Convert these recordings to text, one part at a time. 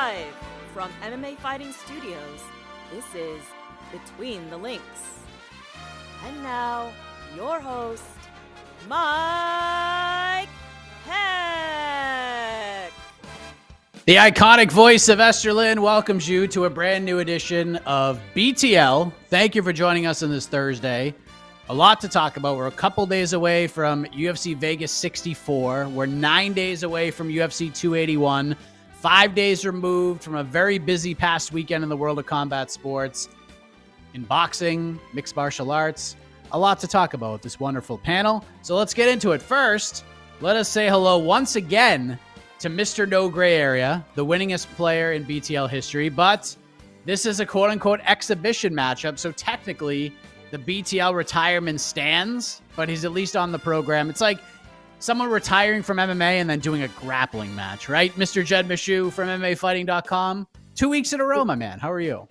Live from MMA Fighting Studios, this is Between the Links. And now, your host, Mike Heck. The iconic voice of Esther Lynn welcomes you to a brand new edition of BTL. Thank you for joining us on this Thursday. A lot to talk about. We're a couple days away from UFC Vegas 64. We're 9 days away from UFC 281. 5 days removed from a very busy past weekend in the world of combat sports. In boxing, mixed martial arts. A lot to talk about with this wonderful panel. So let's get into it. First, let us say hello once again to Mr. No Gray Area, the winningest player in BTL history. But this is a quote-unquote exhibition matchup, so technically the BTL retirement stands, but he's at least on the program. It's like someone retiring from MMA and then doing a grappling match, right? Mr. Jed Meshew from MMAfighting.com. 2 weeks in a row, my man. How are you?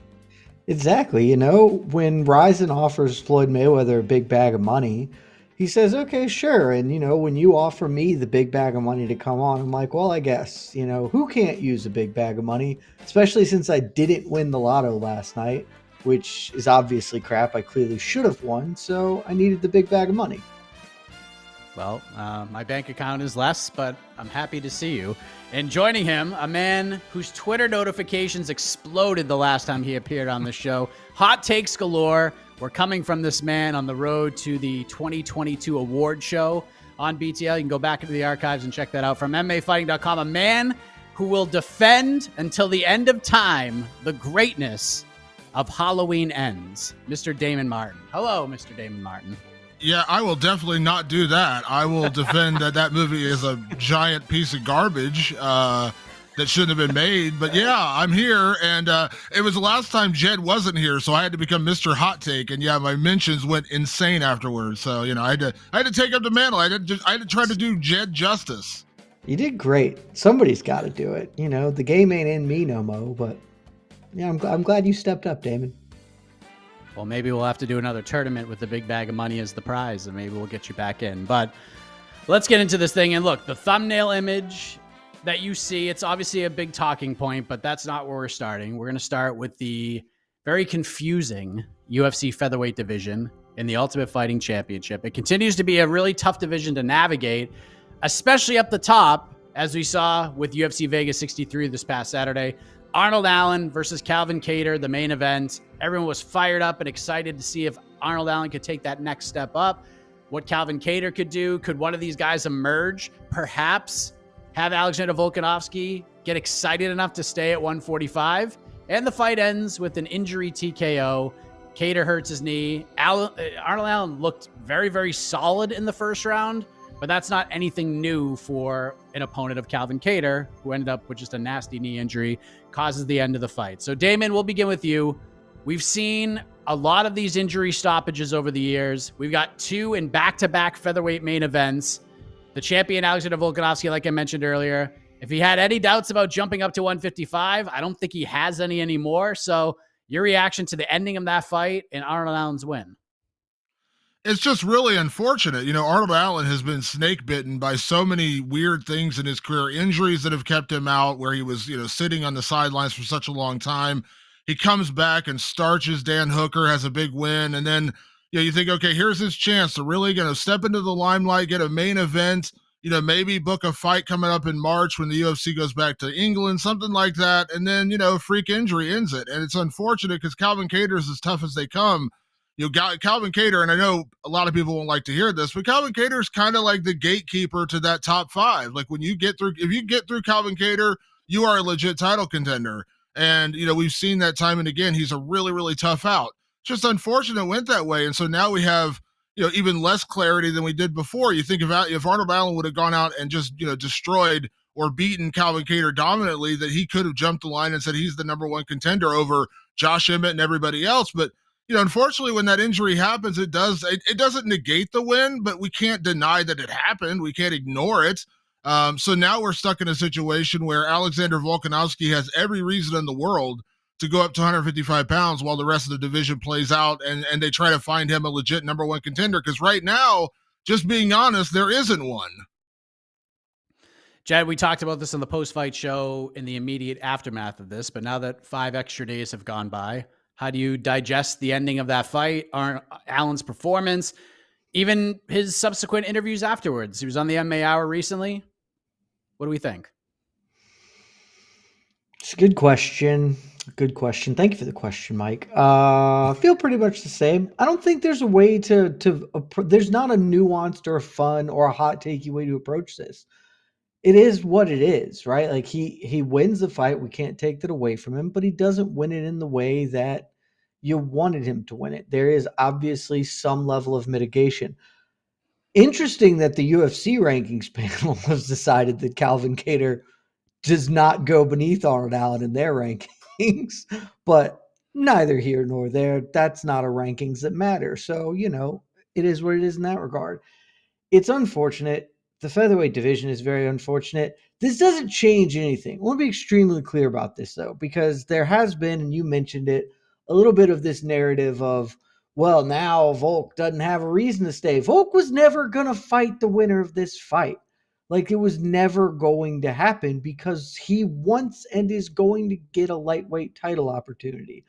Exactly. You know, when Ryzen offers Floyd Mayweather a big bag of money, he says, okay, sure. And, you know, when you offer me the big bag of money to come on, I'm like, well, I guess, you know, who can't use a big bag of money, especially since I didn't win the lotto last night, which is obviously crap. I clearly should have won, so I needed the big bag of money. Well, my bank account is less, but I'm happy to see you. And joining him, a man whose Twitter notifications exploded the last time he appeared on the show. Hot takes galore. We're coming from this man on the road to the 2022 award show on BTL. You can go back into the archives and check that out from MMAfighting.com. A man who will defend until the end of time the greatness of Halloween Ends, Mr. Damon Martin. Hello, Mr. Damon Martin. Yeah, I will definitely not do that. I will defend that movie is a giant piece of garbage that shouldn't have been made. But yeah, I'm here, and it was the last time Jed wasn't here, so I had to become Mr. Hot Take. And yeah, my mentions went insane afterwards. So you know, I had to take up the mantle. I had to try to do Jed justice. You did great. Somebody's got to do it. You know, the game ain't in me no mo. But yeah, I'm glad you stepped up, Damon. Well, maybe we'll have to do another tournament with the big bag of money as the prize, and maybe we'll get you back in. But let's get into this thing. And look, the thumbnail image that you see, it's obviously a big talking point, but that's not where we're starting. We're going to start with the very confusing UFC Featherweight division in the Ultimate Fighting Championship. It continues to be a really tough division to navigate, especially up the top, as we saw with UFC Vegas 63 this past Saturday. Arnold Allen versus Calvin Kattar, the main event. Everyone was fired up and excited to see if Arnold Allen could take that next step up, what Calvin Kattar could do. Could one of these guys emerge? Perhaps have Alexander Volkanovski get excited enough to stay at 145? And the fight ends with an injury TKO. Kattar hurts his knee. Arnold Allen looked very, very solid in the first round, but that's not anything new for an opponent of Calvin Kattar, who ended up with just a nasty knee injury, causes the end of the fight. So, Damon, we'll begin with you. We've seen a lot of these injury stoppages over the years. We've got two in back-to-back featherweight main events. The champion, Alexander Volkanovski, like I mentioned earlier, if he had any doubts about jumping up to 155, I don't think he has any anymore. So, your reaction to the ending of that fight and Arnold Allen's win? It's just really unfortunate. You know, Arnold Allen has been snake bitten by so many weird things in his career, injuries that have kept him out, where he was, you know, sitting on the sidelines for such a long time. He comes back and starches Dan Hooker, has a big win. And then, you know, you think, okay, here's his chance to really, you know, step into the limelight, get a main event, you know, maybe book a fight coming up in March when the UFC goes back to England, something like that. And then, you know, a freak injury ends it. And it's unfortunate because Calvin Kattar is as tough as they come. You know, Calvin Kattar, and I know a lot of people won't like to hear this, but Calvin Kattar is kind of like the gatekeeper to that top five. Like when you get through, if you get through Calvin Kattar, you are a legit title contender. And, you know, we've seen that time and again. He's a really, really tough out. Just unfortunate it went that way. And so now we have, you know, even less clarity than we did before. You think about if Arnold Allen would have gone out and just, you know, destroyed or beaten Calvin Kattar dominantly, that he could have jumped the line and said he's the number one contender over Josh Emmett and everybody else. But you know, unfortunately, when that injury happens, it doesn't negate the win, but we can't deny that it happened. We can't ignore it. So now we're stuck in a situation where Alexander Volkanovski has every reason in the world to go up to 155 pounds while the rest of the division plays out and they try to find him a legit number one contender. Because right now, just being honest, there isn't one. Jed, we talked about this on the post-fight show in the immediate aftermath of this, but now that 5 extra days have gone by, how do you digest the ending of that fight, Allen's performance, even his subsequent interviews afterwards? He was on the MMA Hour recently. What do we think? It's a good question. Good question. Thank you for the question, Mike. I feel pretty much the same. I don't think there's a way there's not a nuanced or a fun or a hot takey way to approach this. It is what it is, right? Like he wins the fight. We can't take that away from him, but he doesn't win it in the way that you wanted him to win it. There is obviously some level of mitigation. Interesting that the UFC rankings panel has decided that Calvin Kattar does not go beneath Arnold Allen in their rankings, but neither here nor there. That's not a rankings that matter. So, it is what it is in that regard. It's unfortunate. The featherweight division is very unfortunate. This doesn't change anything. I want to be extremely clear about this, though, because there has been, and you mentioned it, a little bit of this narrative of, well, now Volk doesn't have a reason to stay. Volk was never going to fight the winner of this fight. Like, it was never going to happen because he wants and is going to get a lightweight title opportunity.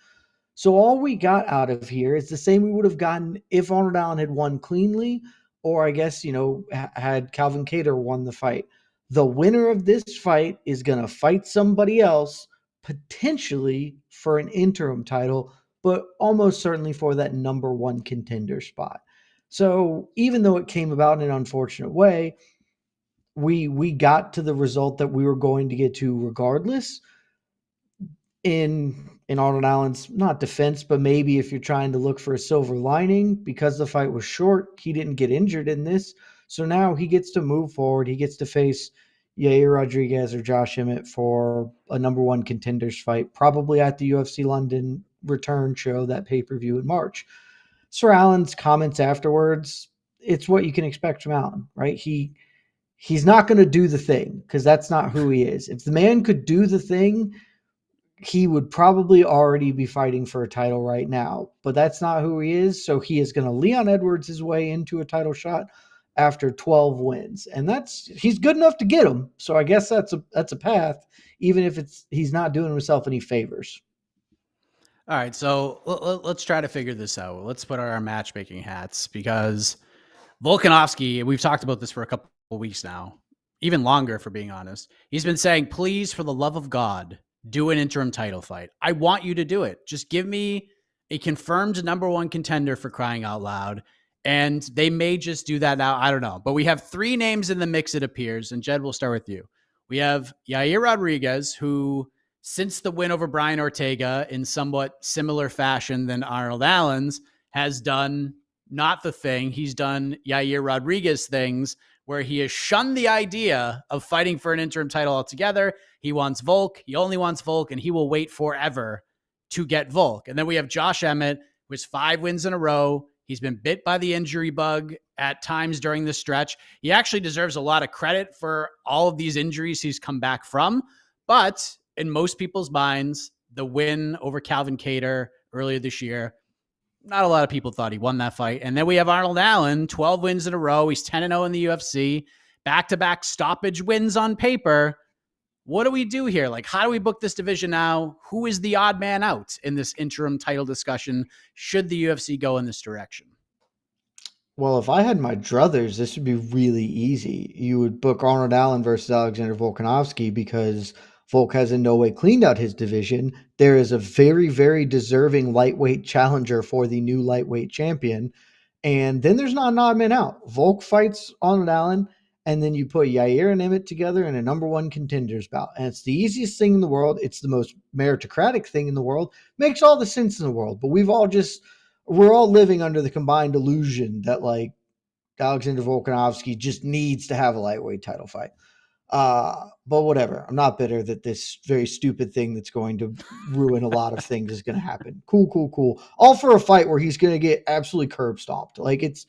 So all we got out of here is the same we would have gotten if Arnold Allen had won cleanly, or I guess, had Calvin Kattar won the fight. The winner of this fight is going to fight somebody else, potentially for an interim title, but almost certainly for that number one contender spot. So even though it came about in an unfortunate way, we got to the result that we were going to get to regardless. In Arnold Allen's, not defense, but maybe if you're trying to look for a silver lining, because the fight was short, he didn't get injured in this. So now he gets to move forward. He gets to face Yair Rodriguez or Josh Emmett for a number one contenders fight, probably at the UFC London return show, that pay-per-view in March. Sir Allen's comments afterwards, it's what you can expect from Allen, right? He's not going to do the thing because that's not who he is. If the man could do the thing, he would probably already be fighting for a title right now, but that's not who he is. So he is going to Leon Edwards his way into a title shot after 12 wins. And he's good enough to get him. So I guess that's a path, even if he's not doing himself any favors. All right. So let's try to figure this out. Let's put on our matchmaking hats, because Volkanovski, we've talked about this for a couple of weeks now, even longer, for being honest. He's been saying, please, for the love of God, do an interim title fight. I want you to do it. Just give me a confirmed number one contender, for crying out loud. And they may just do that now. I don't know. But we have 3 names in the mix, it appears. And Jed, we'll start with you. We have Yair Rodriguez, who, since the win over Brian Ortega in somewhat similar fashion than Arnold Allen's, has done not the thing. He's done Yair Rodriguez things where he has shunned the idea of fighting for an interim title altogether. He wants Volk. He only wants Volk, and he will wait forever to get Volk. And then we have Josh Emmett, who has 5 wins in a row. He's been bit by the injury bug at times during this stretch. He actually deserves a lot of credit for all of these injuries he's come back from. But in most people's minds, the win over Calvin Kattar earlier this year, not a lot of people thought he won that fight. And then we have Arnold Allen, 12 wins in a row. He's 10-0 in the UFC, back-to-back stoppage wins on paper. What do we do here? Like, how do we book this division now? Who is the odd man out in this interim title discussion? Should the UFC go in this direction? Well, if I had my druthers, this would be really easy. You would book Arnold Allen versus Alexander Volkanovski because Volk has in no way cleaned out his division. There is a very, very deserving lightweight challenger for the new lightweight champion. And then there's not an odd man out. Volk fights Arnold Allen, and then you put Yair and Emmett together in a number one contenders bout. And it's the easiest thing in the world. It's the most meritocratic thing in the world. Makes all the sense in the world. But we're all living under the combined illusion that, like, Alexander Volkanovski just needs to have a lightweight title fight. But whatever. I'm not bitter that this very stupid thing that's going to ruin a lot of things is going to happen. Cool. All for a fight where he's going to get absolutely curb stomped. Like, it's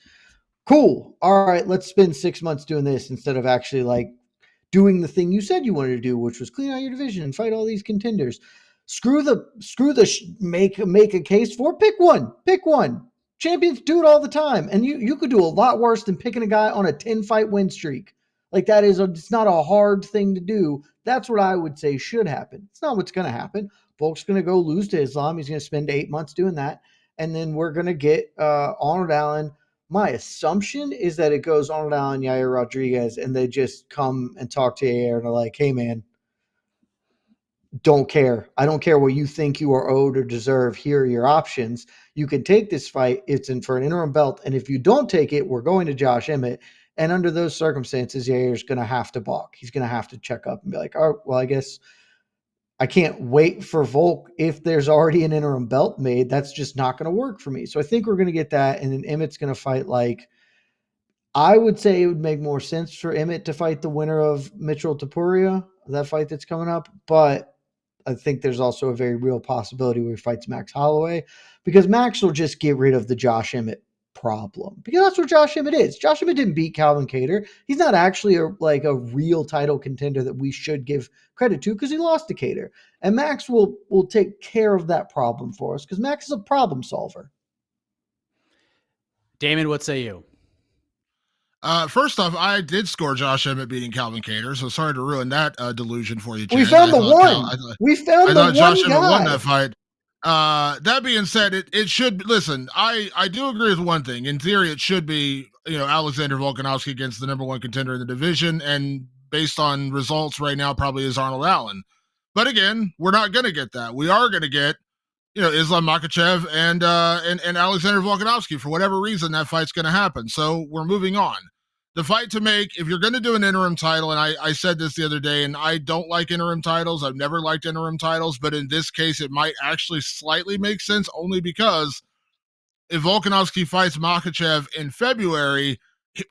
cool. All right, let's spend 6 months doing this instead of actually, like, doing the thing you said you wanted to do, which was clean out your division and fight all these contenders. Make a case for pick one. Champions do it all the time. And you could do a lot worse than picking a guy on a 10 fight win streak. Like it's not a hard thing to do. That's what I would say should happen. It's not what's going to happen. Volk's going to go lose to Islam. He's going to spend 8 months doing that. And then we're going to get Arnold Allen. My assumption is that it goes Arnold Allen, Yair Rodriguez, and they just come and talk to Yair and are like, hey, man, don't care. I don't care what you think you are owed or deserve. Here are your options. You can take this fight. It's in for an interim belt. And if you don't take it, we're going to Josh Emmett. And under those circumstances, Yair's going to have to balk. He's going to have to check up and be like, oh, well, I guess I can't wait for Volk if there's already an interim belt made. That's just not going to work for me. So I think we're going to get that. And then Emmett's going to fight I would say it would make more sense for Emmett to fight the winner of Mitchell Topuria, that fight that's coming up. But I think there's also a very real possibility where he fights Max Holloway, because Max will just get rid of the Josh Emmett problem, because that's what Josh Emmett is. Josh Emmett didn't beat Calvin Kattar. He's not actually a real title contender that we should give credit to, because he lost to Kattar. And Max will take care of that problem for us, because Max is a problem solver. Damon, what say you? First off, I did score Josh Emmett beating Calvin Kattar, so sorry to ruin that delusion for you, Chad. We found the one. We found the one Josh guy. Emmett won that fight. That being said, it should listen. I do agree with one thing. In theory, it should be Alexander Volkanovski against the number one contender in the division, and based on results right now, probably is Arnold Allen. But again, we're not going to get that. We are going to get Islam Makhachev and Alexander Volkanovski. For whatever reason, that fight's going to happen. So we're moving on. The fight to make, if you're going to do an interim title, and I said this the other day, and I don't like interim titles. I've never liked interim titles, but in this case, it might actually slightly make sense, only because if Volkanovski fights Makhachev in February,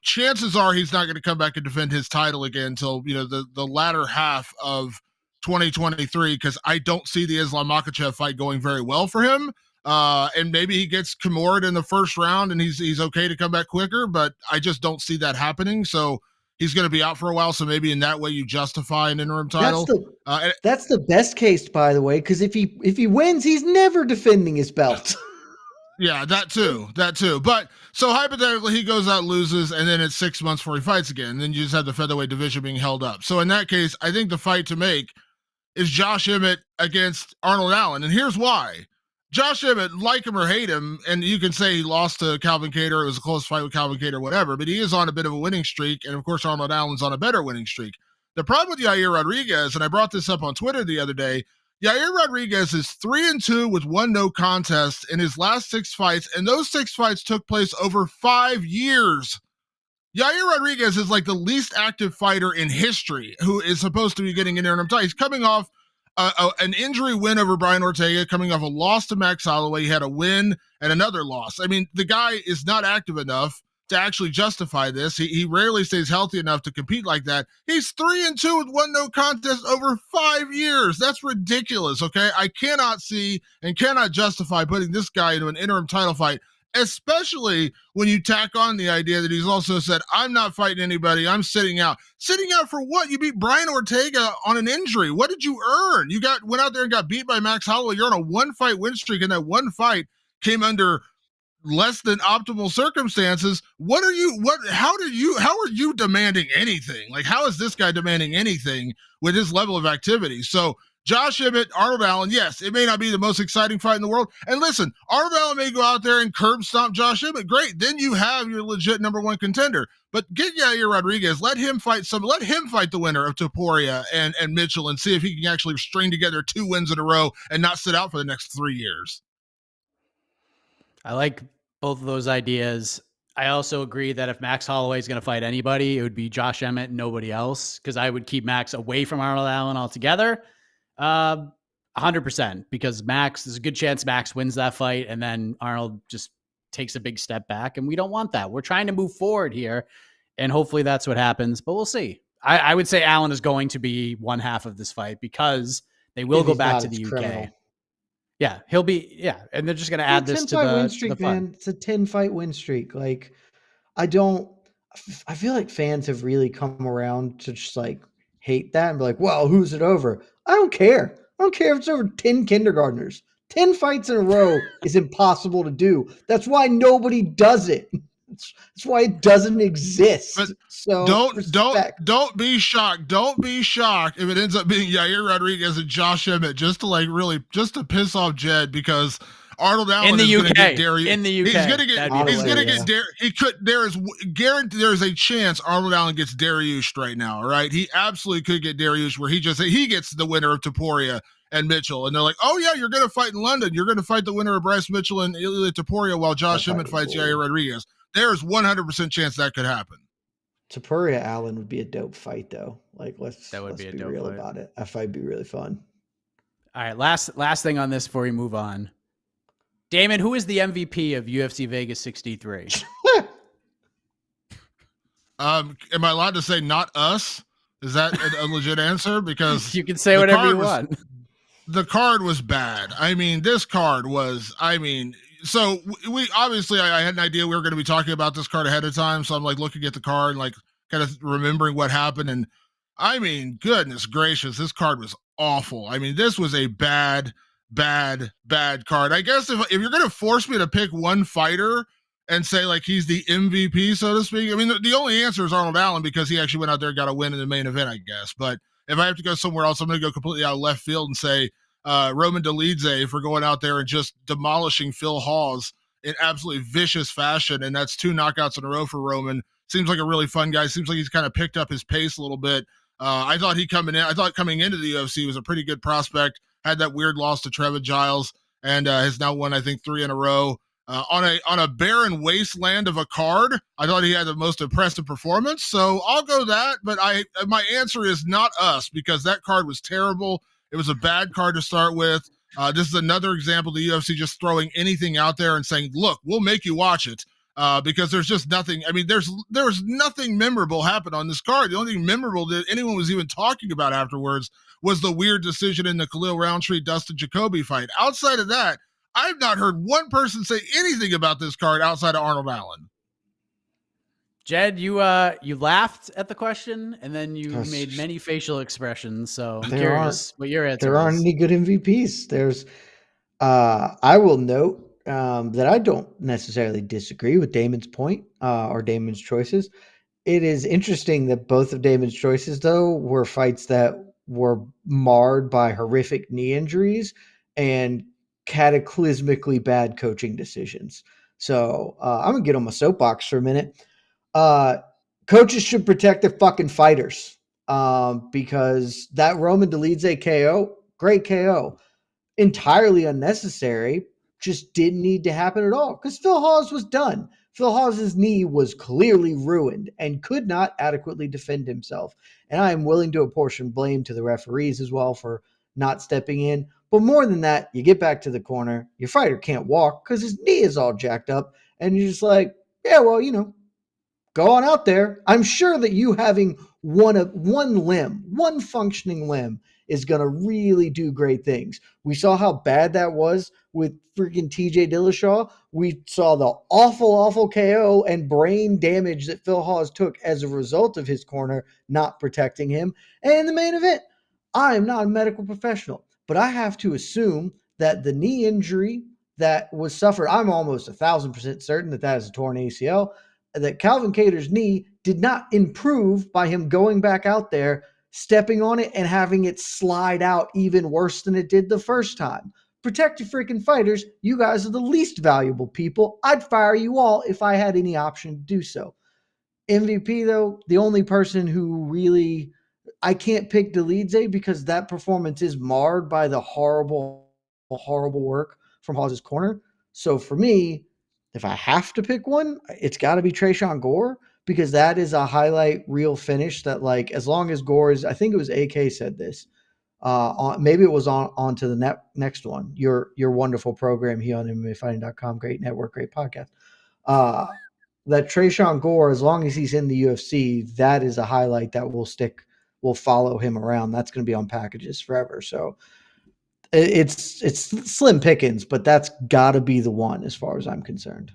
chances are he's not going to come back and defend his title again until the latter half of 2023, because I don't see the Islam Makhachev fight going very well for him. And maybe he gets Kimura in the first round and he's okay to come back quicker, but I just don't see that happening. So he's going to be out for a while. So maybe in that way you justify an interim title. That's the best case, by the way, because if he wins, he's never defending his belt. Yeah, that too. But so hypothetically, he goes out, loses, and then it's 6 months before he fights again. And then you just have the featherweight division being held up. So in that case, I think the fight to make is Josh Emmett against Arnold Allen. And here's why. Josh Emmett, like him or hate him, and you can say he lost to Calvin Kattar, it was a close fight with Calvin Kattar, whatever, but he is on a bit of a winning streak, and of course Arnold Allen's on a better winning streak. The problem with Yair Rodriguez, and I brought this up on Twitter the other day, Yair Rodriguez is 3-2 with 1 no contest in his last 6 fights, and those 6 fights took place over 5 years. Yair Rodriguez is like the least active fighter in history who is supposed to be getting an interim title. He's coming off an injury win over Brian Ortega, coming off a loss to Max Holloway. He had a win and another loss. I mean, the guy is not active enough to actually justify this. He rarely stays healthy enough to compete like that. He's 3-2 with 1 no contest over 5 years. That's ridiculous, okay? I cannot see and cannot justify putting this guy into an interim title fight, especially when you tack on the idea that he's also said, I'm not fighting anybody, I'm sitting out. Sitting out for what? You beat Brian Ortega on an injury. What did you earn? You went out there and got beat by Max Holloway. You're on a 1-fight win streak, and that 1 fight came under less than optimal circumstances. How are you demanding anything? Like, how is this guy demanding anything with his level of activity? So Josh Emmett, Arnold Allen, yes, it may not be the most exciting fight in the world. And listen, Arnold Allen may go out there and curb stomp Josh Emmett. Great. Then you have your legit number 1 contender. But get Yair Rodriguez, let him fight the winner of Topuria and Mitchell, and see if he can actually string together 2 wins in a row and not sit out for the next 3 years. I like both of those ideas. I also agree that if Max Holloway is going to fight anybody, it would be Josh Emmett and nobody else, because I would keep Max away from Arnold Allen altogether. 100%, because there's a good chance Max wins that fight, and then Arnold just takes a big step back, and we don't want that. We're trying to move forward here, and hopefully that's what happens, but we'll see. I would say Allen is going to be one half of this fight, because they will go back to the UK. Criminal. Yeah, he'll be. Yeah, and they're just going to add this to the win streak, man. It's a 10-fight win streak. Like, I feel like fans have really come around to just like hate that and be like, well, who's it over? I don't care. I don't care if it's over 10 kindergartners. 10 fights in a row is impossible to do. That's why nobody does it. That's why it doesn't exist. But So don't be shocked. Don't be shocked if it ends up being Yair Rodriguez and Josh Emmett just to piss off Jed, because Arnold Allen is going to get Darius. In the UK, he's going to get there is a chance Arnold Allen gets Darius right now. Right, he absolutely could get Darius, where he gets the winner of Topuria and Mitchell, and they're like, oh yeah, you're going to fight in London. You're going to fight the winner of Bryce Mitchell and Ilia Topuria while Josh Emmett fights Yair Rodriguez. There's 100% chance that could happen. Topuria Allen would be a dope fight, though. Let's be real fight about it. That fight would be really fun. All right, last thing on this before we move on. Damon, who is the MVP of UFC Vegas 63? Am I allowed to say not us? Is that a legit answer? Because you can say whatever you want. The card was bad. This card was, so we obviously, I had an idea we were going to be talking about this card ahead of time. So I'm looking at the card and kind of remembering what happened. And goodness gracious, this card was awful. This was a bad card. I guess if you're going to force me to pick one fighter and say he's the MVP, so to speak, the only answer is Arnold Allen, because he actually went out there and got a win in the main event, I guess. But if I have to go somewhere else, I'm going to go completely out of left field and say Roman Dolidze for going out there and just demolishing Phil Hawes in absolutely vicious fashion. And that's 2 knockouts in a row for Roman. Seems like a really fun guy. Seems like he's kind of picked up his pace a little bit. I thought coming into the UFC was a pretty good prospect. Had that weird loss to Trevor Giles, and has now won, I think, 3 in a row. On a barren wasteland of a card, I thought he had the most impressive performance. So I'll go that, but my answer is not us, because that card was terrible. It was a bad card to start with. This is another example of the UFC just throwing anything out there and saying, look, we'll make you watch it. Because there's just nothing. There was nothing memorable happen on this card. The only thing memorable that anyone was even talking about afterwards was the weird decision in the Khalil Roundtree Dustin Jacoby fight. Outside of that, I've not heard one person say anything about this card outside of Arnold Allen. Jed, you laughed at the question, and then you made many facial expressions. So I'm curious what your answer is. There aren't any good MVPs. There's, I will note that I don't necessarily disagree with Damon's point or Damon's choices. It is interesting that both of Damon's choices, though, were fights that were marred by horrific knee injuries and cataclysmically bad coaching decisions. So I'm going to get on my soapbox for a minute. Coaches should protect their fucking fighters because that Roman Dolidze KO, great KO, entirely unnecessary, just didn't need to happen at all because Phil Hawes was done. Phil Hawes' knee was clearly ruined and could not adequately defend himself. And I am willing to apportion blame to the referees as well for not stepping in. But more than that, you get back to the corner, your fighter can't walk because his knee is all jacked up. And you're just like, yeah, well, go on out there. I'm sure that you having one functioning limb is going to really do great things. We saw how bad that was with freaking TJ Dillashaw. We saw the awful KO and brain damage that Phil Hawes took as a result of his corner not protecting him. And in the main event, I am not a medical professional, but I have to assume that the knee injury that was suffered, I'm almost 1,000% certain that is a torn ACL, that Calvin Kattar's knee did not improve by him going back out there, stepping on it and having it slide out even worse than it did the first time. Protect your freaking fighters. You guys are the least valuable people. I'd fire you all if I had any option to do so. MVP, though, the only person who really, I can't pick Dolidze because that performance is marred by the horrible work from Hawes' corner. So for me, if I have to pick one, it's got to be Tresean Gore because that is a highlight reel finish that, as long as Gore is, I think it was AK said this, maybe it was on to the next one. Your wonderful program here on MMAfighting.com, great network, great podcast. That Tresean Gore, as long as he's in the UFC, that is a highlight that will follow him around. That's going to be on packages forever. So it's slim pickings, but that's got to be the one as far as I'm concerned.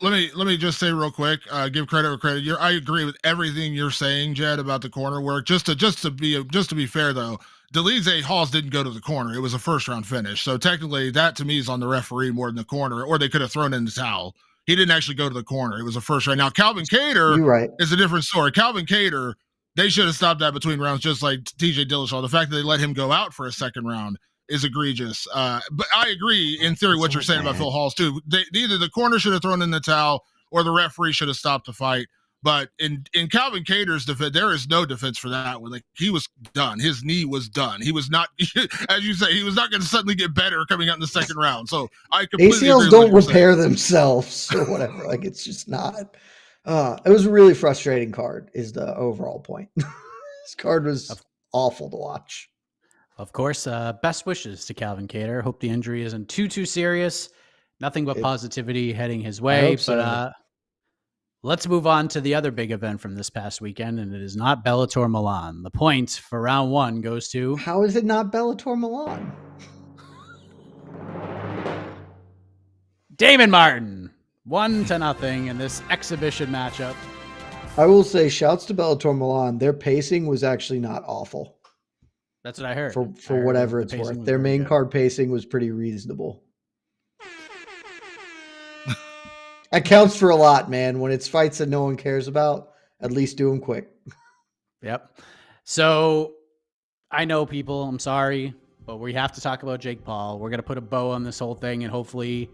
Let me just say real quick, give credit where credit. I agree with everything you're saying, Jed, about the corner work. Just to be fair though, Dolidze Hawes didn't go to the corner. It was a first round finish. So technically that to me is on the referee more than the corner, or they could have thrown in the towel. he didn't actually go to the corner. It was a first round. Now, Calvin Kattar You're right. is a different story. Calvin Kattar, they should have stopped that between rounds, just like TJ Dillashaw. The fact that they let him go out for a second round is egregious. But I agree, in theory, what you're saying about Phil Hawes, too. Either the corner should have thrown in the towel or the referee should have stopped the fight. But in Calvin Kattar's defense, there is no defense for that one. Like, he was done. His knee was done. He was not, as you say, he was not going to suddenly get better coming out in the second round. So I completely ACLs agree don't with repair themselves or whatever. Like, it's just not. It was a really frustrating card, is the overall point. This card was awful to watch. Of course, best wishes to Calvin Kattar. Hope the injury isn't too serious. Nothing but positivity heading his way. But let's move on to the other big event from this past weekend, and it is not Bellator Milan. The point for round one goes to... How is it not Bellator Milan? Damon Martin, 1-0 in this exhibition matchup. I will say, shouts to Bellator Milan. Their pacing was actually not awful. That's what I heard. For whatever it's worth. Their main card pacing was pretty reasonable. That counts for a lot, man. When it's fights that no one cares about, at least do them quick. Yep. So I know people, I'm sorry, but we have to talk about Jake Paul. We're going to put a bow on this whole thing, and hopefully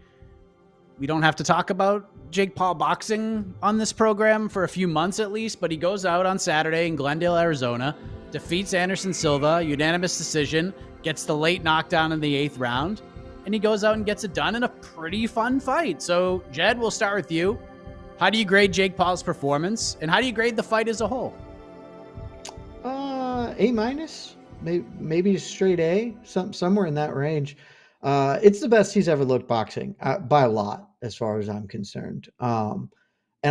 we don't have to talk about Jake Paul boxing on this program for a few months at least, but he goes out on Saturday in Glendale, Arizona, defeats Anderson Silva, unanimous decision, gets the late knockdown in the 8th round, and he goes out and gets it done in a pretty fun fight. So, Jed, we'll start with you. How do you grade Jake Paul's performance, and how do you grade the fight as a whole? A-, maybe straight A, somewhere in that range. It's the best he's ever looked boxing by a lot, as far as I'm concerned. And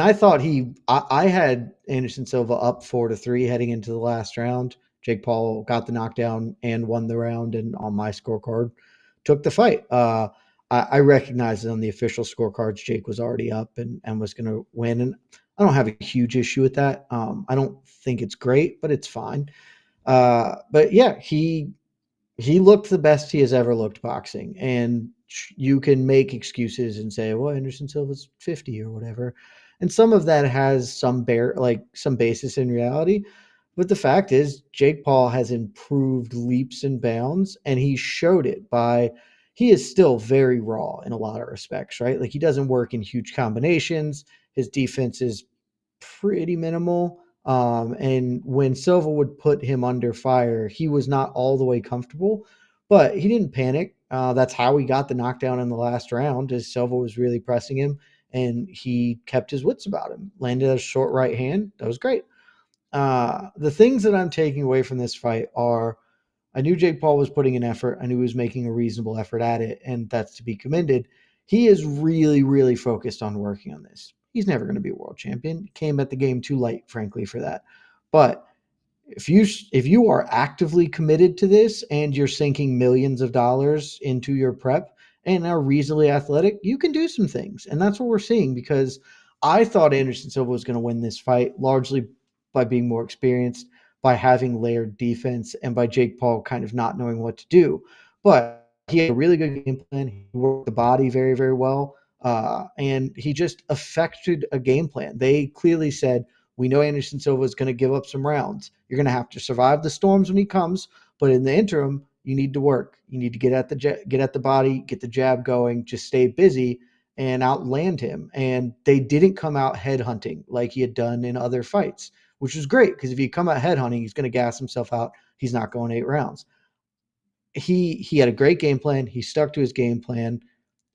I thought I had Anderson Silva up 4-3 heading into the last round. Jake Paul got the knockdown and won the round, and on my scorecard, took the fight. I recognized that on the official scorecards, Jake was already up and was going to win. And I don't have a huge issue with that. I don't think it's great, but it's fine. But yeah, he looked the best he has ever looked boxing. And you can make excuses and say, well, Anderson Silva's 50 or whatever. And some of that has some basis in reality. But the fact is, Jake Paul has improved leaps and bounds, and he showed it he is still very raw in a lot of respects, right? Like, he doesn't work in huge combinations. His defense is pretty minimal. And when Silva would put him under fire, he was not all the way comfortable, but he didn't panic. That's how he got the knockdown in the last round, as Silva was really pressing him, and he kept his wits about him. Landed a short right hand. That was great. The things that I'm taking away from this fight are, I knew Jake Paul was putting an effort. I knew he was making a reasonable effort at it, and that's to be commended. He is really, really focused on working on this. He's never going to be a world champion. Came at the game too late, frankly, for that. But if you are actively committed to this and you're sinking millions of dollars into your prep and are reasonably athletic, you can do some things. And that's what we're seeing, because I thought Anderson Silva was going to win this fight largely by being more experienced, by having layered defense, and by Jake Paul kind of not knowing what to do. But he had a really good game plan. He worked the body very, very well. And he just affected a game plan. They clearly said, we know Anderson Silva is going to give up some rounds. You're going to have to survive the storms when he comes, but in the interim, you need to work. You need to get at the body, get the jab going, just stay busy and outland him. And they didn't come out headhunting like he had done in other fights, which was great, because if you come out headhunting, he's going to gas himself out. He's not going 8 rounds. He had a great game plan. He stuck to his game plan.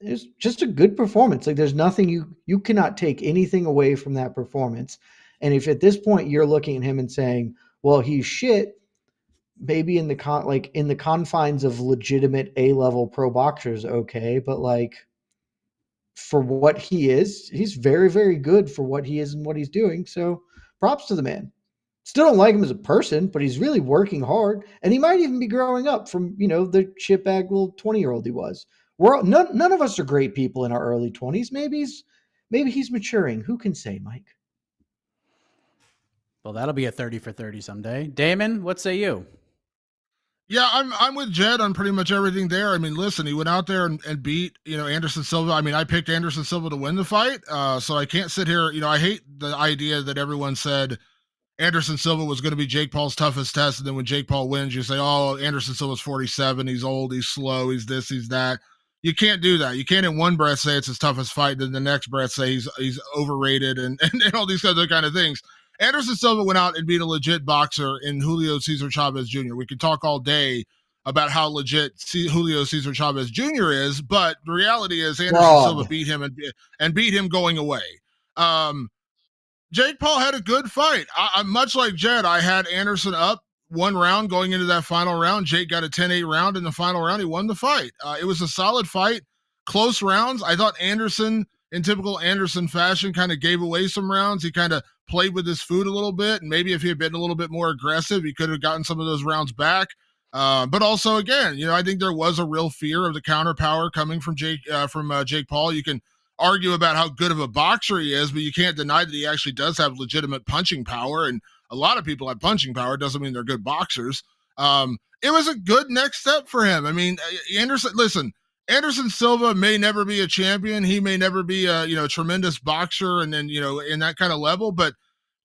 It was just a good performance. Like, there's nothing you cannot take anything away from that performance. And if at this point you're looking at him and saying, well, he's shit, maybe in the confines of legitimate A-level pro boxers, okay, but like, for what he is, he's very, very good for what he is and what he's doing. So props to the man. Still don't like him as a person, but he's really working hard. And he might even be growing up from, the shitbag little 20-year-old he was. None of us are great people in our early 20s. Maybe he's maturing. Who can say, Mike? Well, that'll be a 30 for 30 someday. Damon, what say you? Yeah, I'm with Jed on pretty much everything there. I mean, listen, he went out there and beat, Anderson Silva. I mean, I picked Anderson Silva to win the fight. So I can't sit here, I hate the idea that everyone said Anderson Silva was going to be Jake Paul's toughest test. And then when Jake Paul wins, you say, oh, Anderson Silva's 47. He's old. He's slow. He's this, he's that. You can't do that. You can't in one breath say it's his toughest fight, then the next breath say he's overrated and all these other kind of things. Anderson Silva went out and beat a legit boxer in Julio Cesar Chavez Jr. We could talk all day about how legit Julio Cesar Chavez Jr. is, but the reality is Anderson Silva beat him and beat him going away. Jake Paul had a good fight. I'm much like Jed. I had Anderson up one round going into that final round. Jake got a 10-8 round in the final round. He won the fight. It was a solid fight, close rounds. I thought Anderson, in typical Anderson fashion, kind of gave away some rounds. He kind of played with his food a little bit, and maybe if he had been a little bit more aggressive, he could have gotten some of those rounds back. But also, again, I think there was a real fear of the counter power coming from Jake Paul. You can argue about how good of a boxer he is, but you can't deny that he actually does have legitimate punching power. And a lot of people have punching power. It doesn't mean they're good boxers. It was a good next step for him. I mean, Anderson Silva may never be a champion. He may never be a tremendous boxer and then, in that kind of level. But,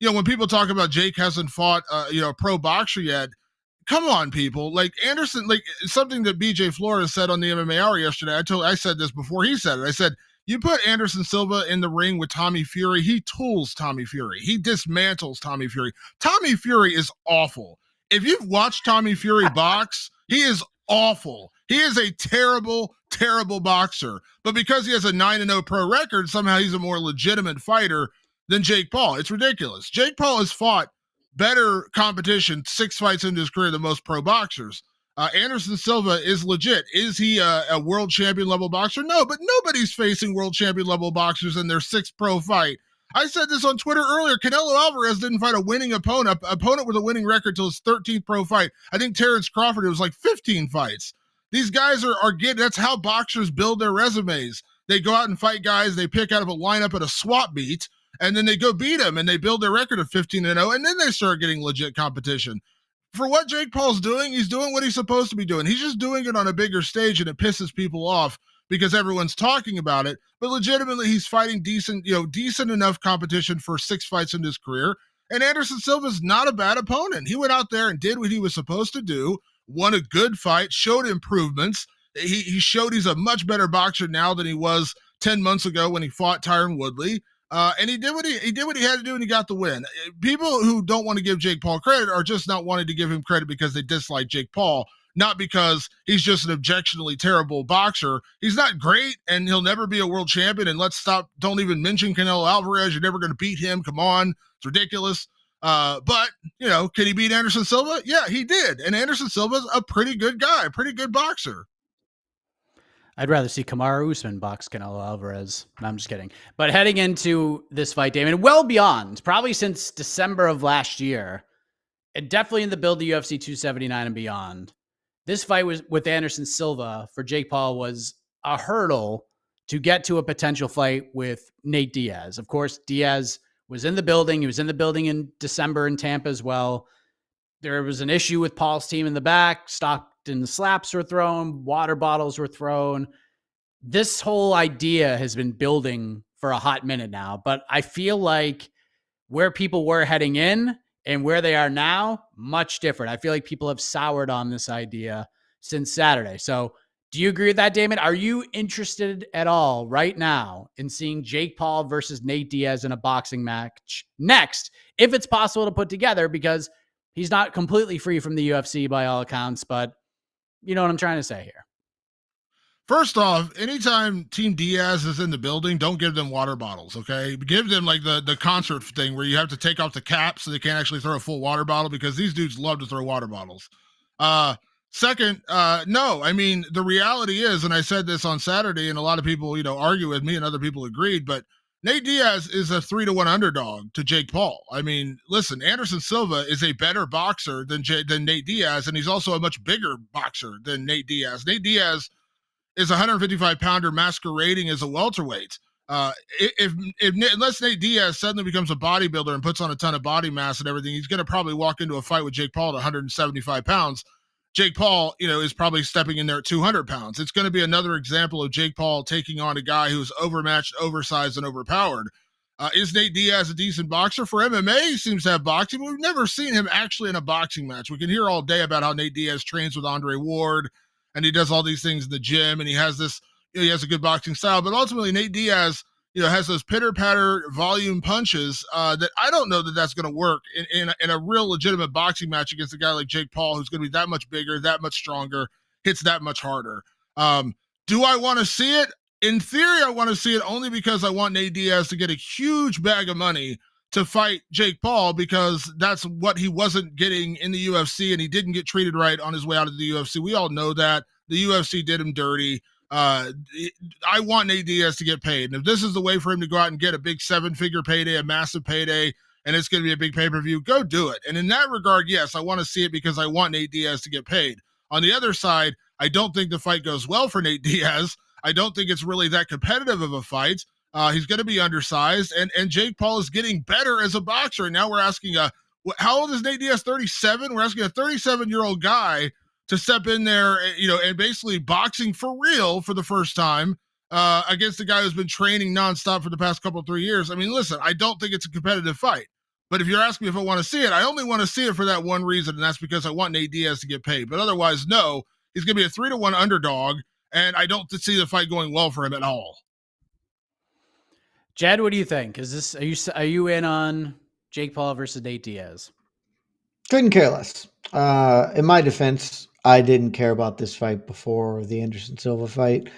when people talk about Jake hasn't fought, a pro boxer yet, come on, people. Like Anderson, like something that BJ Flores said on the MMA Hour yesterday. I said this before he said it. I said, you put Anderson Silva in the ring with Tommy Fury, he tools Tommy Fury. He dismantles Tommy Fury. Tommy Fury is awful. If you've watched Tommy Fury box, he is awful. He is a terrible, terrible boxer. But because he has a 9-0 pro record, somehow he's a more legitimate fighter than Jake Paul. It's ridiculous. Jake Paul has fought better competition 6 fights into his career than most pro boxers. Anderson Silva is legit. Is he a world champion level boxer? No, but nobody's facing world champion level boxers in their 6th pro fight. I said this on Twitter earlier. Canelo Alvarez didn't fight a winning opponent with a winning record till his 13th pro fight. I think Terrence Crawford, it was like 15 fights. These guys are getting, that's how boxers build their resumes. They go out and fight guys they pick out of a lineup at a swap beat, and then they go beat them, and they build their record of 15-0, and then they start getting legit competition. For what Jake Paul's doing, he's doing what he's supposed to be doing. He's just doing it on a bigger stage, and it pisses people off because everyone's talking about it. But legitimately, he's fighting decent enough competition for 6 fights in his career. And Anderson Silva's not a bad opponent. He went out there and did what he was supposed to do, won a good fight, showed improvements. He showed he's a much better boxer now than he was 10 months ago when he fought Tyron Woodley. And he did what he had to do, and he got the win. People who don't want to give Jake Paul credit are just not wanting to give him credit because they dislike Jake Paul, not because he's just an objectionably terrible boxer. He's not great, and he'll never be a world champion. And don't even mention Canelo Alvarez. You're never going to beat him. Come on. It's ridiculous. But, can he beat Anderson Silva? Yeah, he did. And Anderson Silva's a pretty good guy, a pretty good boxer. I'd rather see Kamaru Usman box Canelo Alvarez. No, I'm just kidding. But heading into this fight, Damon, well beyond, probably since December of last year, and definitely in the build to UFC 279 and beyond, this fight was with Anderson Silva for Jake Paul was a hurdle to get to a potential fight with Nate Diaz. Of course, Diaz was in the building. He was in the building in December in Tampa as well. There was an issue with Paul's team in the back. Stockton slaps were thrown. Water bottles were thrown. This whole idea has been building for a hot minute now, but I feel like where people were heading in and where they are now, much different. I feel like people have soured on this idea since Saturday. So do you agree with that, Damon? Are you interested at all right now in seeing Jake Paul versus Nate Diaz in a boxing match next, if it's possible to put together, because he's not completely free from the UFC by all accounts, but you know what I'm trying to say here. First off, anytime Team Diaz is in the building, don't give them water bottles, okay? Give them like the concert thing where you have to take off the cap so they can't actually throw a full water bottle, because these dudes love to throw water bottles. Second, no, I mean, the reality is, and I said this on Saturday, and a lot of people, argue with me and other people agreed, but Nate Diaz is a 3-1 underdog to Jake Paul. I mean, listen, Anderson Silva is a better boxer than Nate Diaz, and he's also a much bigger boxer than Nate Diaz. Nate Diaz is a 155-pounder masquerading as a welterweight. Unless Nate Diaz suddenly becomes a bodybuilder and puts on a ton of body mass and everything, he's going to probably walk into a fight with Jake Paul at 175 pounds. Jake Paul, is probably stepping in there at 200 pounds. It's going to be another example of Jake Paul taking on a guy who's overmatched, oversized, and overpowered. Is Nate Diaz a decent boxer? For MMA, he seems to have boxing, but we've never seen him actually in a boxing match. We can hear all day about how Nate Diaz trains with Andre Ward, and he does all these things in the gym, and he has he has a good boxing style. But ultimately, Nate Diaz, has those pitter-patter volume punches that I don't know that that's going to work in a real legitimate boxing match against a guy like Jake Paul, who's going to be that much bigger, that much stronger, hits that much harder. Do I want to see it? In theory, I want to see it only because I want Nate Diaz to get a huge bag of money to fight Jake Paul, because that's what he wasn't getting in the UFC, and he didn't get treated right on his way out of the UFC. We all know that. The UFC did him dirty. I want Nate Diaz to get paid. And if this is the way for him to go out and get a big 7-figure payday, a massive payday, and it's going to be a big pay-per-view, go do it. And in that regard, yes, I want to see it because I want Nate Diaz to get paid. On the other side, I don't think the fight goes well for Nate Diaz. I don't think it's really that competitive of a fight. He's going to be undersized, and Jake Paul is getting better as a boxer. And now we're asking, how old is Nate Diaz? 37? We're asking a 37-year-old guy to step in there, and basically boxing for real for the first time against a guy who's been training nonstop for the past 3 years. I mean, listen, I don't think it's a competitive fight. But if you're asking me if I want to see it, I only want to see it for that one reason, and that's because I want Nate Diaz to get paid. But otherwise, no, he's going to be a 3-1 underdog, and I don't see the fight going well for him at all. Jed, what do you think? Are you in on Jake Paul versus Nate Diaz? Couldn't care less. In my defense, I didn't care about this fight before the Anderson Silva fight.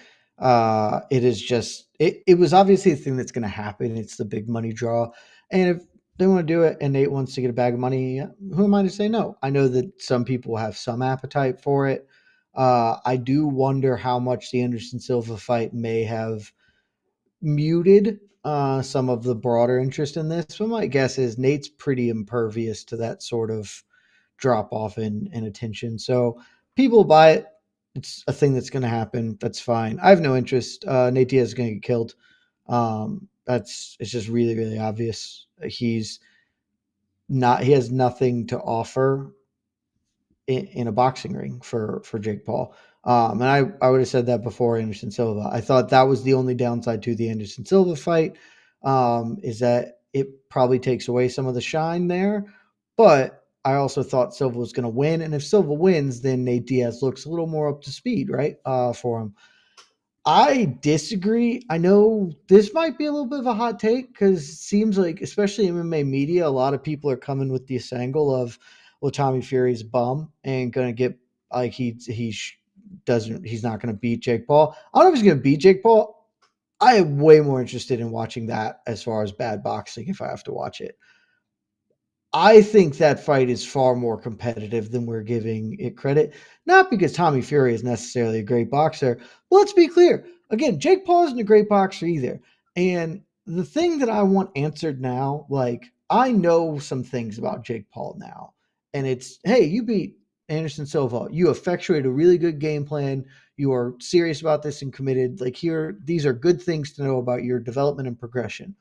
It is just it was obviously a thing that's going to happen. It's the big money draw, and if they want to do it and Nate wants to get a bag of money, who am I to say no? I know that some people have some appetite for it. I do wonder how much the Anderson Silva fight may have muted some of the broader interest in this. But my guess is Nate's pretty impervious to that sort of drop off in attention. So people buy it. It's a thing that's going to happen. That's fine. I have no interest. Nate Diaz is going to get killed. It's just really, really obvious. He has nothing to offer in a boxing ring for Jake Paul. And I would have said that before Anderson Silva. I thought that was the only downside to the Anderson Silva fight, is that it probably takes away some of the shine there. But I also thought Silva was going to win. And if Silva wins, then Nate Diaz looks a little more up to speed, right, for him. I disagree. I know this might be a little bit of a hot take because it seems like, especially MMA media, a lot of people are coming with this angle of, well, Tommy Fury's a bum and going to get like he's not going to beat Jake Paul. I don't know if he's going to beat Jake Paul. I am way more interested in watching that as far as bad boxing if I have to watch it. I think that fight is far more competitive than we're giving it credit. Not because Tommy Fury is necessarily a great boxer, but let's be clear. Again, Jake Paul isn't a great boxer either. And the thing that I want answered now, like, I know some things about Jake Paul now. And it's, hey, you beat Anderson Silva. You effectuate a really good game plan. You are serious about this and committed. Like, these are good things to know about your development and progression.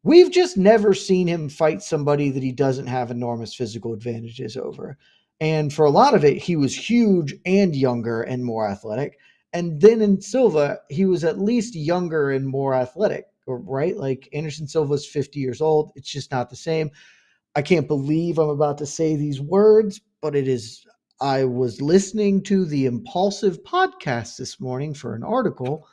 We've just never seen him fight somebody that he doesn't have enormous physical advantages over. And for a lot of it, he was huge and younger and more athletic. And then in Silva, he was at least younger and more athletic, right? Like Anderson Silva's 50 years old. It's just not the same. I can't believe I'm about to say these words, but it is. I was listening to the Impulsive podcast this morning for an article.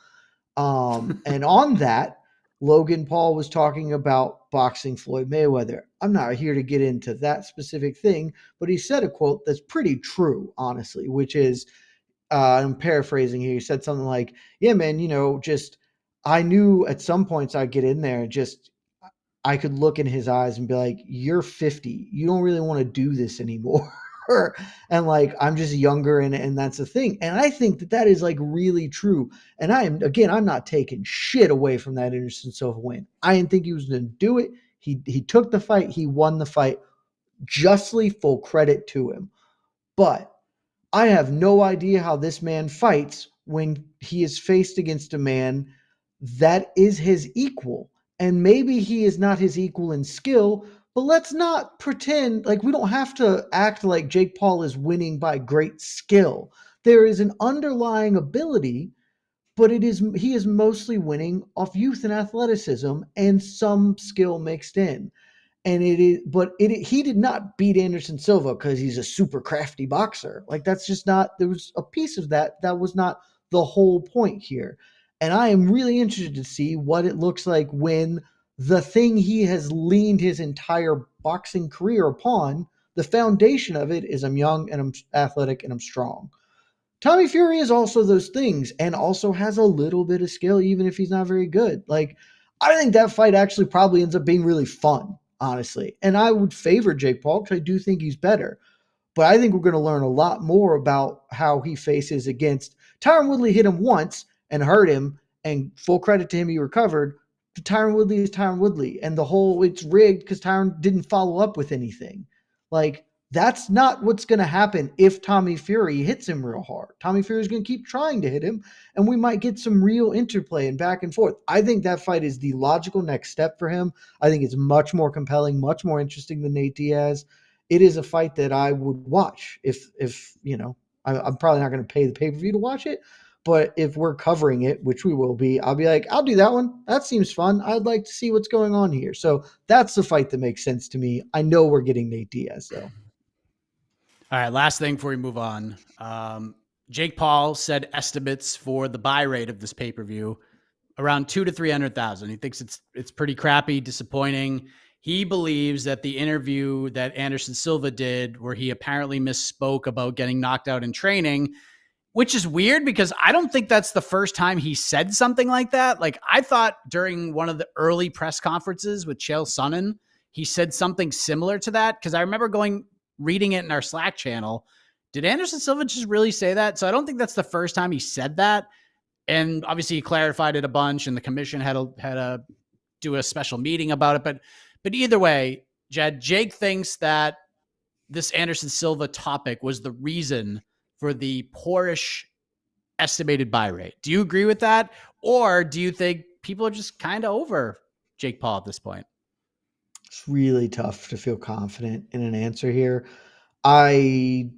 And on that, Logan Paul was talking about boxing Floyd Mayweather. I'm not here to get into that specific thing, but he said a quote that's pretty true, honestly, which is, I'm paraphrasing here. He said something like, yeah, man, I knew at some points I'd get in there and just, I could look in his eyes and be like, you're 50. You don't really want to do this anymore. And like, I'm just younger and that's the thing. And I think that is like really true. And I'm not taking shit away from that Anderson Silva win. I didn't think he was going to do it. He took the fight. He won the fight. Justly, full credit to him. But I have no idea how this man fights when he is faced against a man that is his equal. And maybe he is not his equal in skill, But let's not pretend like we don't have to act like Jake Paul is winning by great skill. There is an underlying ability, but he is mostly winning off youth and athleticism and some skill mixed in. And he did not beat Anderson Silva because he's a super crafty boxer. Like that's just not, there was a piece of that was not the whole point here. And I am really interested to see what it looks like when the thing he has leaned his entire boxing career upon, the foundation of it is I'm young and I'm athletic and I'm strong. Tommy Fury is also those things and also has a little bit of skill, even if he's not very good. Like, I think that fight actually probably ends up being really fun, honestly. And I would favor Jake Paul because I do think he's better. But I think we're going to learn a lot more about how he faces against Tyron Woodley. Hit him once and hurt him, and full credit to him, he recovered. Tyron Woodley is Tyron Woodley, and the whole it's rigged because Tyron didn't follow up with anything. Like, that's not what's going to happen if Tommy Fury hits him real hard. Tommy Fury is going to keep trying to hit him, and we might get some real interplay and back and forth. I think that fight is the logical next step for him. I think it's much more compelling, much more interesting than Nate Diaz. It is a fight that I would watch if I'm probably not going to pay the pay-per-view to watch it, but if we're covering it, which we will be, I'll be like, I'll do that one. That seems fun. I'd like to see what's going on here. So that's the fight that makes sense to me. I know we're getting Nate Diaz though. All right, last thing before we move on. Jake Paul said estimates for the buy rate of this pay-per-view around 200,000 to 300,000. He thinks it's pretty crappy, disappointing. He believes that the interview that Anderson Silva did, where he apparently misspoke about getting knocked out in training, which is weird because I don't think that's the first time he said something like that. Like, I thought during one of the early press conferences with Chael Sonnen, he said something similar to that, because I remember reading it in our Slack channel. Did Anderson Silva just really say that? So I don't think that's the first time he said that. And obviously he clarified it a bunch, and the commission had to do a special meeting about it. But either way, Jed, Jake thinks that this Anderson Silva topic was the reason for the poorish estimated buy rate. Do you agree with that? Or do you think people are just kind of over Jake Paul at this point? It's really tough to feel confident in an answer here. I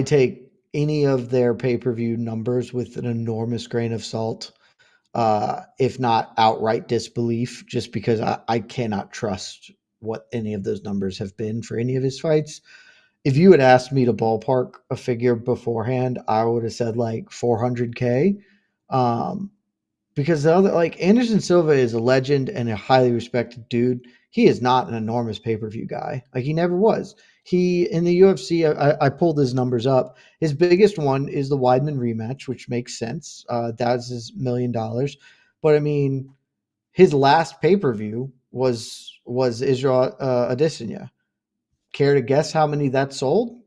take any of their pay-per-view numbers with an enormous grain of salt, if not outright disbelief, just because I cannot trust what any of those numbers have been for any of his fights. If you had asked me to ballpark a figure beforehand, I would have said like 400K. Because the other, like, Anderson Silva is a legend and a highly respected dude. He is not an enormous pay-per-view guy. Like, he never was. He, in the UFC, I pulled his numbers up. His biggest one is the Weidman rematch, which makes sense. That's his $1 million. But I mean, his last pay-per-view was Israel Adesanya. Care to guess how many that sold?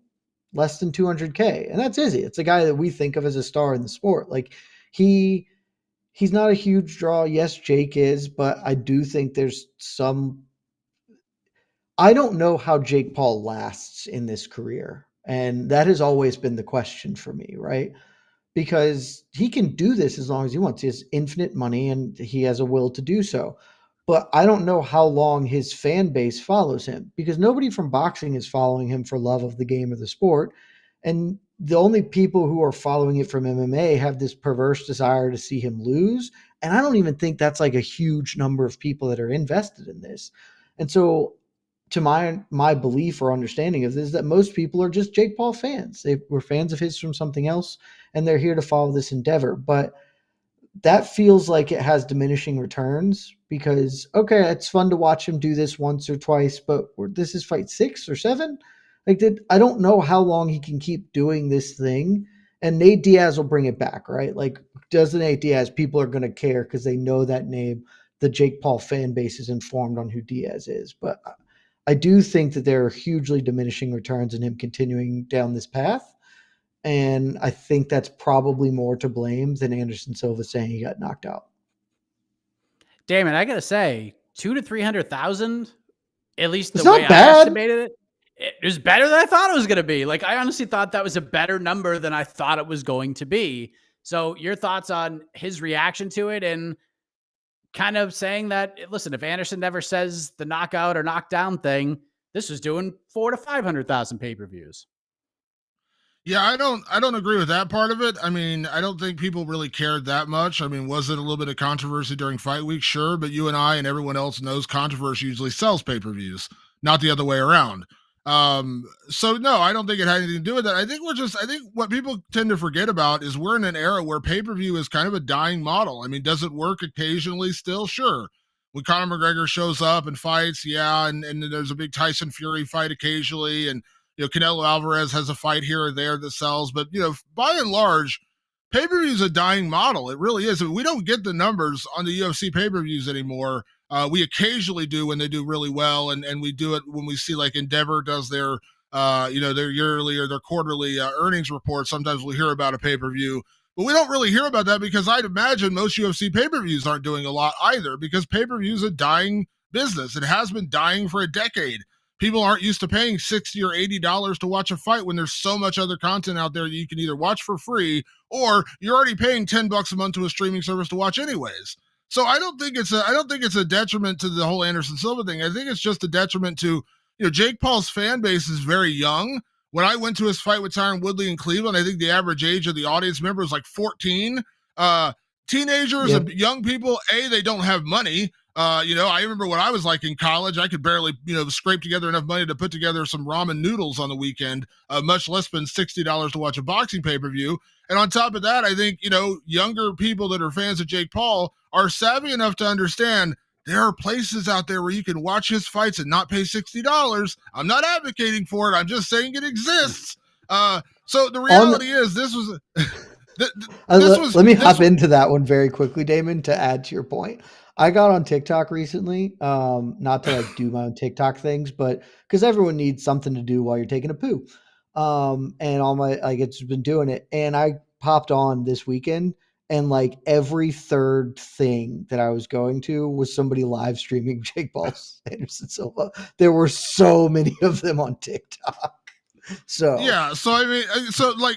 Less than 200K. And that's Izzy. It's a guy that we think of as a star in the sport. Like, he's not a huge draw. Yes, Jake is, but I do think there's some. I don't know how Jake Paul lasts in this career. And that has always been the question for me, right? Because he can do this as long as he wants. He has infinite money and he has a will to do so. But I don't know how long his fan base follows him, because nobody from boxing is following him for love of the game or the sport. And the only people who are following it from MMA have this perverse desire to see him lose. And I don't even think that's like a huge number of people that are invested in this. And so, to my belief or understanding of this, is that most people are just Jake Paul fans. They were fans of his from something else, and they're here to follow this endeavor. But that feels like it has diminishing returns, because, okay, it's fun to watch him do this once or twice, but this is fight 6 or 7. Like, I don't know how long he can keep doing this thing. And Nate Diaz will bring it back, right? Like, doesn't Nate Diaz, people are going to care because they know that name. The Jake Paul fan base is informed on who Diaz is. But I do think that there are hugely diminishing returns in him continuing down this path. And I think that's probably more to blame than Anderson Silva saying he got knocked out. Damon, I got to say, 200,000 to 300,000, at least the It's way not I bad. estimated it, it was better than I thought it was going to be. Like, I honestly thought that was a better number than I thought it was going to be. So your thoughts on his reaction to it, and kind of saying that, listen, if Anderson never says the knockout or knockdown thing, this was doing 400,000 to 500,000 pay-per-views. Yeah, I don't agree with that part of it. I mean, I don't think people really cared that much. I mean, was it a little bit of controversy during fight week? Sure, but you and I and everyone else knows controversy usually sells pay-per-views, not the other way around. So no, I don't think it had anything to do with that. I think what people tend to forget about is we're in an era where pay-per-view is kind of a dying model. I mean, does it work occasionally still? Sure. When Conor McGregor shows up and fights, yeah, and there's a big Tyson Fury fight occasionally, and Canelo Alvarez has a fight here or there that sells, but by and large, pay-per-view is a dying model. It really is. I mean, we don't get the numbers on the UFC pay-per-views anymore. We occasionally do when they do really well, and we do it when we see like Endeavor does their their yearly or their quarterly earnings report. Sometimes we'll hear about a pay-per-view, but we don't really hear about that because I'd imagine most UFC pay-per-views aren't doing a lot either, because pay-per-view is a dying business. It has been dying for a decade. People aren't used to paying $60 or $80 to watch a fight when there's so much other content out there that you can either watch for free or you're already paying $10 a month to a streaming service to watch anyways. So I don't think it's a detriment to the whole Anderson Silva thing. I think it's just a detriment to, Jake Paul's fan base is very young. When I went to his fight with Tyron Woodley in Cleveland, I think the average age of the audience member was like 14. Teenagers and young people, they don't have money. I remember what I was like in college. I could barely, scrape together enough money to put together some ramen noodles on the weekend, much less spend $60 to watch a boxing pay-per-view. And on top of that, I think, younger people that are fans of Jake Paul are savvy enough to understand there are places out there where you can watch his fights and not pay $60. I'm not advocating for it. I'm just saying it exists. So the reality is this was... Let me hop into that one very quickly, Damon, to add to your point. I got on TikTok recently, not to do my own TikTok things, but because everyone needs something to do while you're taking a poo. And all my, it's been doing it. And I popped on this weekend, and every third thing that I was going to was somebody live streaming Jake Paul's Anderson Silva. There were so many of them on TikTok. So I mean,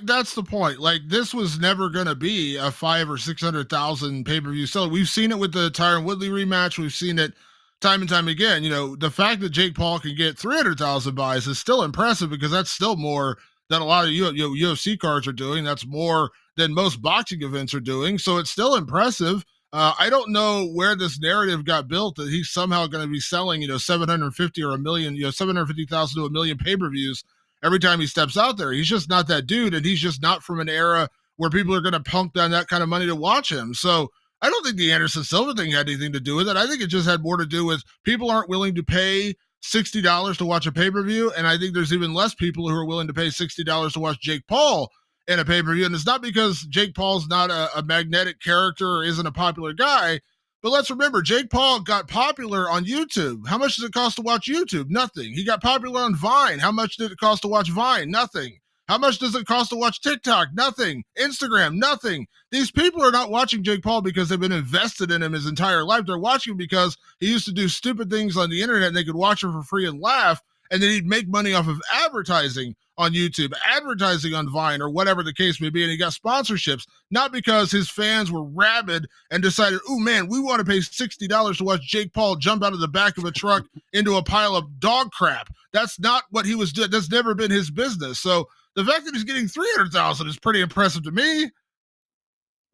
that's the point. This was never going to be a 500,000 or 600,000 pay-per-view seller. We've seen it with the Tyron Woodley rematch. We've seen it time and time again. The fact that Jake Paul can get 300,000 buys is still impressive, because that's still more than a lot of UFC cards are doing. That's more than most boxing events are doing. So it's still impressive. I don't know where this narrative got built that he's somehow going to be selling, 750 or a million, 750,000 to a million pay-per-views every time he steps out there. He's just not that dude, and he's just not from an era where people are going to pump down that kind of money to watch him. So I don't think the Anderson Silva thing had anything to do with it. I think it just had more to do with people aren't willing to pay $60 to watch a pay-per-view, and I think there's even less people who are willing to pay $60 to watch Jake Paul in a pay-per-view. And it's not because Jake Paul's not a magnetic character or isn't a popular guy, but let's remember, Jake Paul got popular on YouTube. How much does it cost to watch YouTube? Nothing. He got popular on Vine. How much did it cost to watch Vine? Nothing. How much does it cost to watch TikTok? Nothing. Instagram? Nothing. These people are not watching Jake Paul because they've been invested in him his entire life. They're watching him because he used to do stupid things on the internet and they could watch him for free and laugh, and then he'd make money off of advertising on YouTube, advertising on Vine, or whatever the case may be, and he got sponsorships, not because his fans were rabid and decided, oh man, we want to pay $60 to watch Jake Paul jump out of the back of a truck into a pile of dog crap. That's not what he was doing. That's never been his business. So the fact that he's getting 300,000 is pretty impressive to me.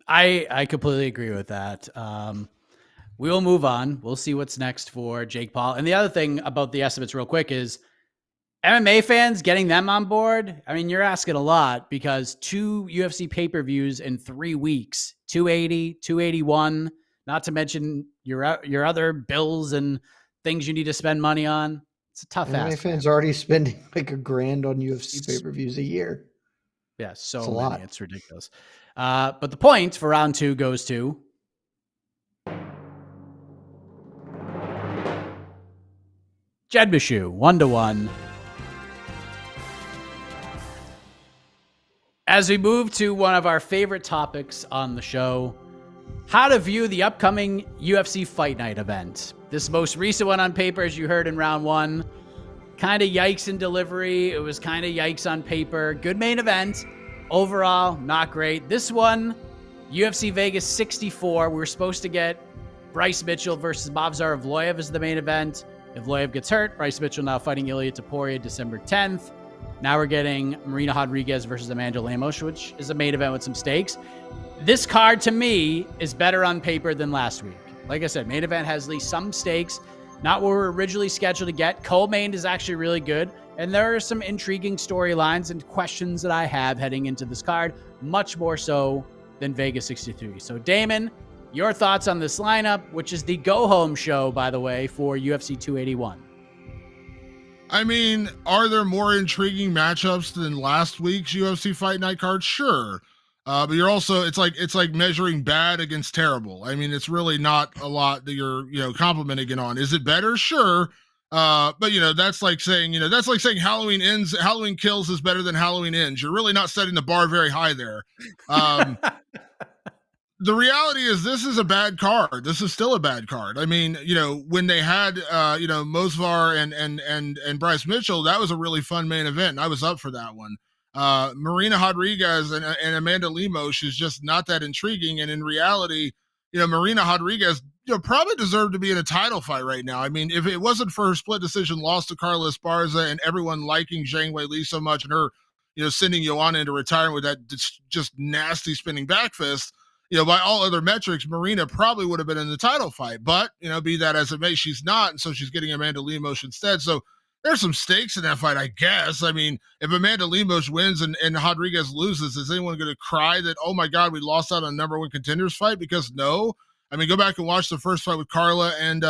I completely agree with that. We will move on. We'll see what's next for Jake Paul. And the other thing about the estimates real quick is MMA fans, getting them on board. I mean, you're asking a lot, because 2 UFC pay-per-views in 3 weeks, 280, 281, not to mention your other bills and things you need to spend money on. It's a tough ask. MMA fans already spending $1,000 on UFC pay-per-views a year. Yeah, so many. Lot. It's ridiculous. But the point for round 2 goes to Jed Meshew, 1-1. As we move to one of our favorite topics on the show, how to view the upcoming UFC Fight Night event. This most recent one on paper, as you heard in round 1, kind of yikes in delivery. It was kind of yikes on paper. Good main event. Overall, not great. This one, UFC Vegas 64, we were supposed to get Bryce Mitchell versus Movsar Evloev is the main event. Evloev gets hurt. Bryce Mitchell now fighting Ilya Topuria December 10th. Now we're getting Marina Rodriguez versus Amanda Lemos, which is a main event with some stakes. This card, to me, is better on paper than last week. Like I said, main event has at least some stakes. Not what we're originally scheduled to get. Co-main is actually really good. And there are some intriguing storylines and questions that I have heading into this card, much more so than Vegas 63. So, Damon, your thoughts on this lineup, which is the go-home show, by the way, for UFC 281. I mean, are there more intriguing matchups than last week's UFC Fight Night card? Sure. But you're also, it's like measuring bad against terrible. I mean, it's really not a lot that you're, complimenting it on. Is it better? Sure. But that's like saying Halloween Kills is better than Halloween Ends. You're really not setting the bar very high there. The reality is this is a bad card. This is still a bad card. I mean, when they had, Mosvar and Bryce Mitchell, that was a really fun main event. And I was up for that one. Marina Rodriguez and Amanda Lemos is just not that intriguing. And in reality, Marina Rodriguez, probably deserved to be in a title fight right now. I mean, if it wasn't for her split decision loss to Carla Esparza and everyone liking Zhang Weili so much and her, sending Joanna into retirement with that just nasty spinning back fist, by all other metrics, Marina probably would have been in the title fight. But, be that as it may, she's not. And so she's getting Amanda Lemos instead. So there's some stakes in that fight, I guess. I mean, if Amanda Lemos wins and Rodriguez loses, is anyone going to cry that, oh my God, we lost out on a number one contenders fight? Because no. I mean, go back and watch the first fight with Carla and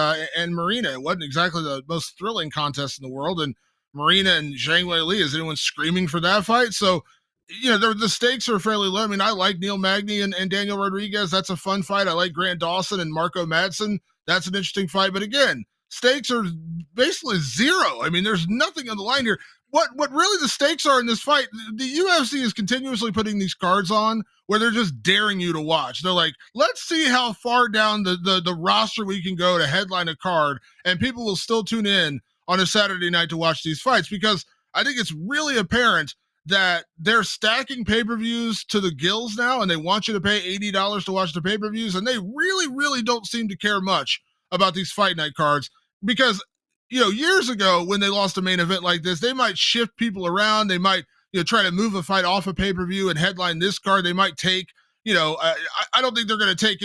Marina. It wasn't exactly the most thrilling contest in the world. And Marina and Zhang Weili, is anyone screaming for that fight? So, the stakes are fairly low. I mean, I like Neil Magny and Daniel Rodriguez. That's a fun fight. I like Grant Dawson and Marco Madsen. That's an interesting fight. But again, stakes are basically zero. I mean, there's nothing on the line here. What really the stakes are in this fight, the UFC is continuously putting these cards on where they're just daring you to watch. They're like, let's see how far down the roster we can go to headline a card, and people will still tune in on a Saturday night to watch these fights, because I think it's really apparent that they're stacking pay-per-views to the gills now, and they want you to pay $80 to watch the pay-per-views, and they really, really don't seem to care much about these fight night cards, because years ago when they lost a main event like this, they might shift people around. They might, try to move a fight off a pay-per-view and headline this card. They might take, I don't think they're going to take,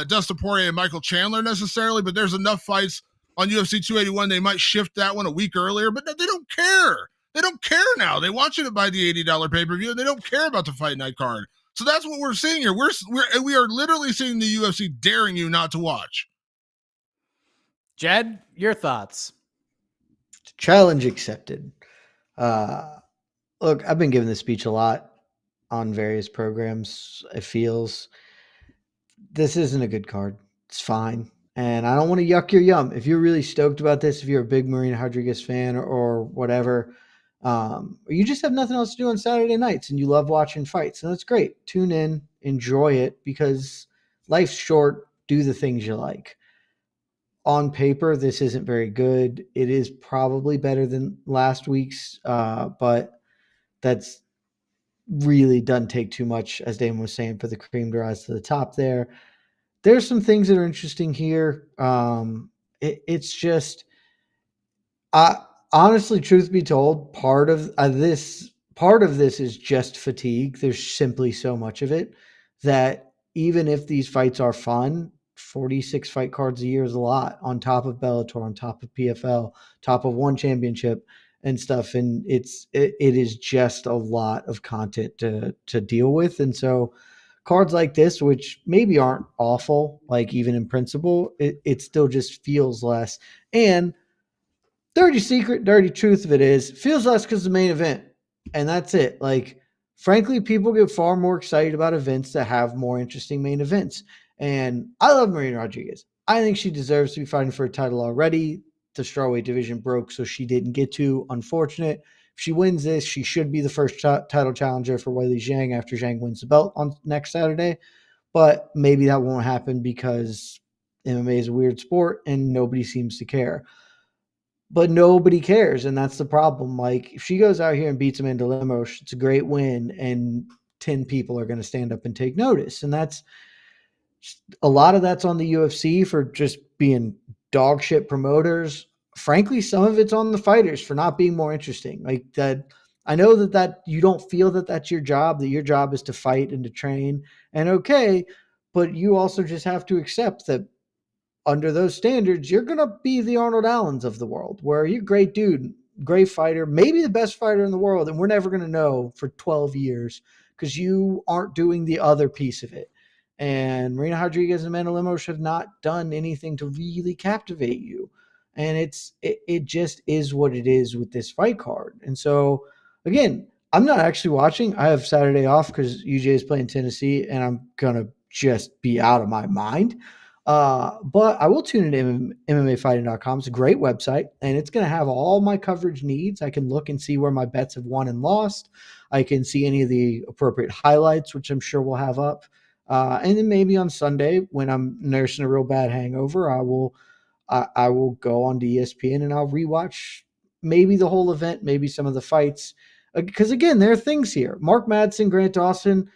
Dustin Poirier and Michael Chandler necessarily, but there's enough fights on UFC 281. They might shift that one a week earlier, but they don't care. They don't care now. They want you to buy the $80 pay-per-view, and they don't care about the fight night card. So that's what we're seeing here. We are literally seeing the UFC daring you not to watch. Jed, your thoughts? Challenge accepted. Look, I've been giving this speech a lot on various programs. It feels this isn't a good card. It's fine. And I don't want to yuck your yum. If you're really stoked about this, if you're a big Marina Rodriguez fan or whatever, or you just have nothing else to do on Saturday nights and you love watching fights, and that's great. Tune in, enjoy it, because life's short. Do the things you like. On paper, this isn't very good. It is probably better than last week's, but that's really doesn't take too much, as Damon was saying, for the cream to rise to the top there. There's some things that are interesting here. It's just, honestly, truth be told, part of this is just fatigue. There's simply so much of it that even if these fights are fun, 46 fight cards a year is a lot, on top of Bellator, on top of PFL, top of one championship and stuff. And it is just a lot of content to deal with. And so cards like this, which maybe aren't awful, like even in principle, it still just feels less. And dirty secret, dirty truth of it is, feels less because the main event. And that's it. Like, frankly, people get far more excited about events that have more interesting main events. And I love Marina Rodriguez. I think she deserves to be fighting for a title already. The strawweight division broke, so she didn't get to. Unfortunate. If she wins this, she should be the first title challenger for Weili Zhang after Zhang wins the belt on next Saturday. But maybe that won't happen because MMA is a weird sport and nobody seems to care. But nobody cares, and that's the problem. Like, if she goes out here and beats Amanda Lemos, it's a great win, and 10 people are going to stand up and take notice. And that's A lot of that's on the UFC for just being dog shit promoters. Frankly, some of it's on the fighters for not being more interesting. Like that, I know that you don't feel that that's your job, that your job is to fight and to train, and okay, but you also just have to accept that under those standards, you're going to be the Arnold Allens of the world, where you're a great dude, great fighter, maybe the best fighter in the world. And we're never going to know for 12 years because you aren't doing the other piece of it. And Marina Rodriguez and Amanda Lemos have not done anything to really captivate you. And it just is what it is with this fight card. And so, again, I'm not actually watching. I have Saturday off because UJ is playing Tennessee, and I'm going to just be out of my mind. But I will tune in to MMAfighting.com. It's a great website, and it's going to have all my coverage needs. I can look and see where my bets have won and lost. I can see any of the appropriate highlights, which I'm sure we'll have up. And then maybe on Sunday, when I'm nursing a real bad hangover, I will go on to ESPN and I'll rewatch maybe the whole event, maybe some of the fights. Because again, there are things here. Mark Madsen, Grant Dawson.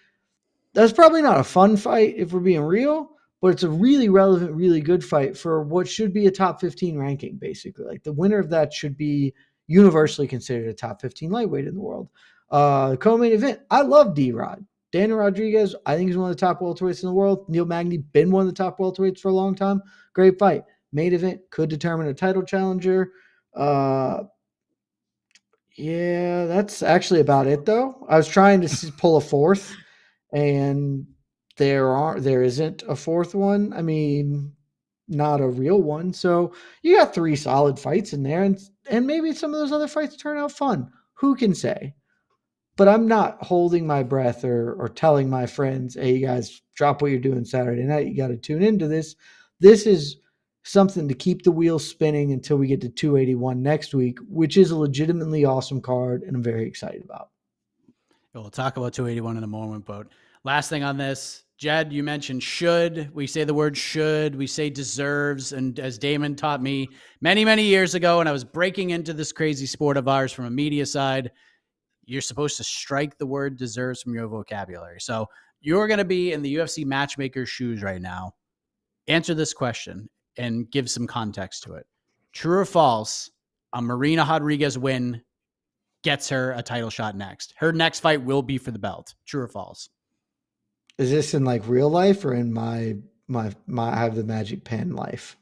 That's probably not a fun fight if we're being real, but it's a really relevant, really good fight for what should be a top 15 ranking, basically. Like the winner of that should be universally considered a top 15 lightweight in the world. Co-main event, I love D-Rod. Daniel Rodriguez, I think he's one of the top welterweights in the world. Neil Magny, been one of the top welterweights for a long time. Great fight. Main event could determine a title challenger. Yeah, that's actually about it, though. I was trying to pull a fourth, and there isn't a fourth one. I mean, not a real one. So you got 3 solid fights in there, and maybe some of those other fights turn out fun. Who can say? But I'm not holding my breath or telling my friends, hey, you guys, drop what you're doing Saturday night. You got to tune into this. This is something to keep the wheels spinning until we get to 281 next week, which is a legitimately awesome card, and I'm very excited about. We'll talk about 281 in a moment, but last thing on this, Jed, you mentioned should. We say the word should. We say deserves. And as Damon taught me many, many years ago, when I was breaking into this crazy sport of ours from a media side, you're supposed to strike the word deserves from your vocabulary. So you're going to be in the UFC matchmaker's shoes right now. Answer this question and give some context to it. True or false, a Marina Rodriguez win gets her a title shot next. Her next fight will be for the belt. True or false? Is this in like real life or in my I have the magic pen life?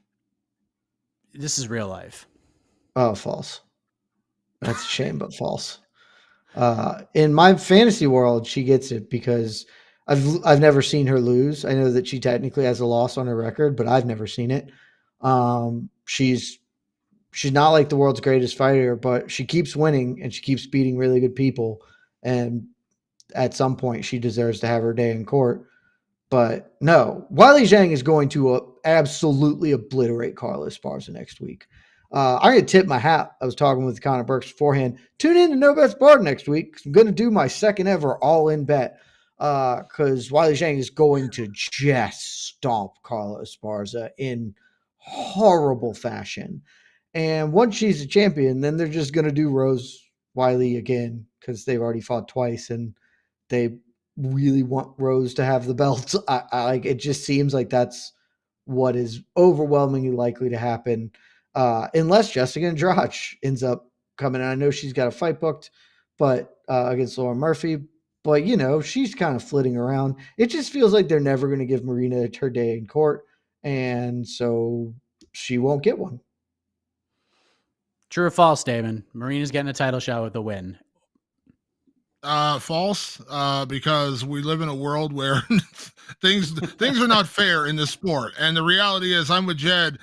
This is real life. Oh, false. That's a shame, but false. In my fantasy world, she gets it because I've never seen her lose. I know that she technically has a loss on her record, but I've never seen it. She's not like the world's greatest fighter, but she keeps winning and she keeps beating really good people. And at some point, she deserves to have her day in court. But no, Weili Zhang is going to absolutely obliterate Carla Esparza next week. I'm going to tip my hat. I was talking with Connor Burks beforehand. Tune in to No Bets Barred next week. I'm going to do my second ever all-in bet because Weili Zhang is going to just stomp Carla Esparza in horrible fashion. And once she's a champion, then they're just going to do Rose Weili again because they've already fought twice and they really want Rose to have the belt. It just seems like that's what is overwhelmingly likely to happen. Unless Jessica Andrade ends up coming in. I know she's got a fight booked, but against Lauren Murphy. But, she's kind of flitting around. It just feels like they're never going to give Marina her day in court. And so she won't get one. True or false, Damon? Marina's getting a title shot with a win. False, because we live in a world where things are not fair in this sport. And the reality is I'm with Jed.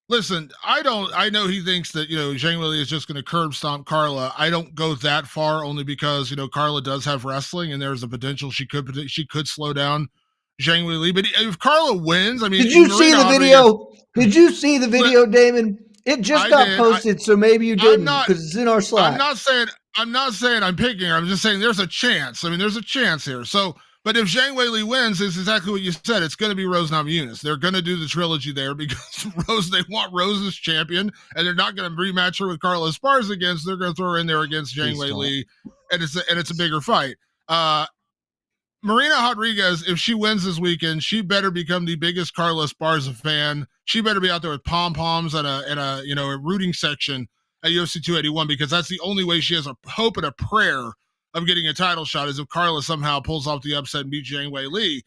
Listen, I know he thinks that, Zhang Weili is just going to curb stomp Carla. I don't go that far only because, Carla does have wrestling and there's a potential she could slow down Zhang Weili. But if Carla wins, I mean, did you see the video? Did you see the video, Damon? It just got posted, so maybe you didn't because it's in our Slack. I'm not saying I'm picking her. I'm just saying there's a chance. I mean, there's a chance here. So, but if Zhang Weili wins, it's exactly what you said. It's going to be Rose Namajunas. They're going to do the trilogy there because they want Rose as champion, and they're not going to rematch her with Carla Esparza again. So they're going to throw her in there against Zhang Weili, and it's a bigger fight. Marina Rodriguez, if she wins this weekend, she better become the biggest Carlos Barza fan. She better be out there with pom poms and a rooting section at UFC 281, because that's the only way she has a hope and a prayer of getting a title shot, is if Carlos somehow pulls off the upset and beats Zhang Weili.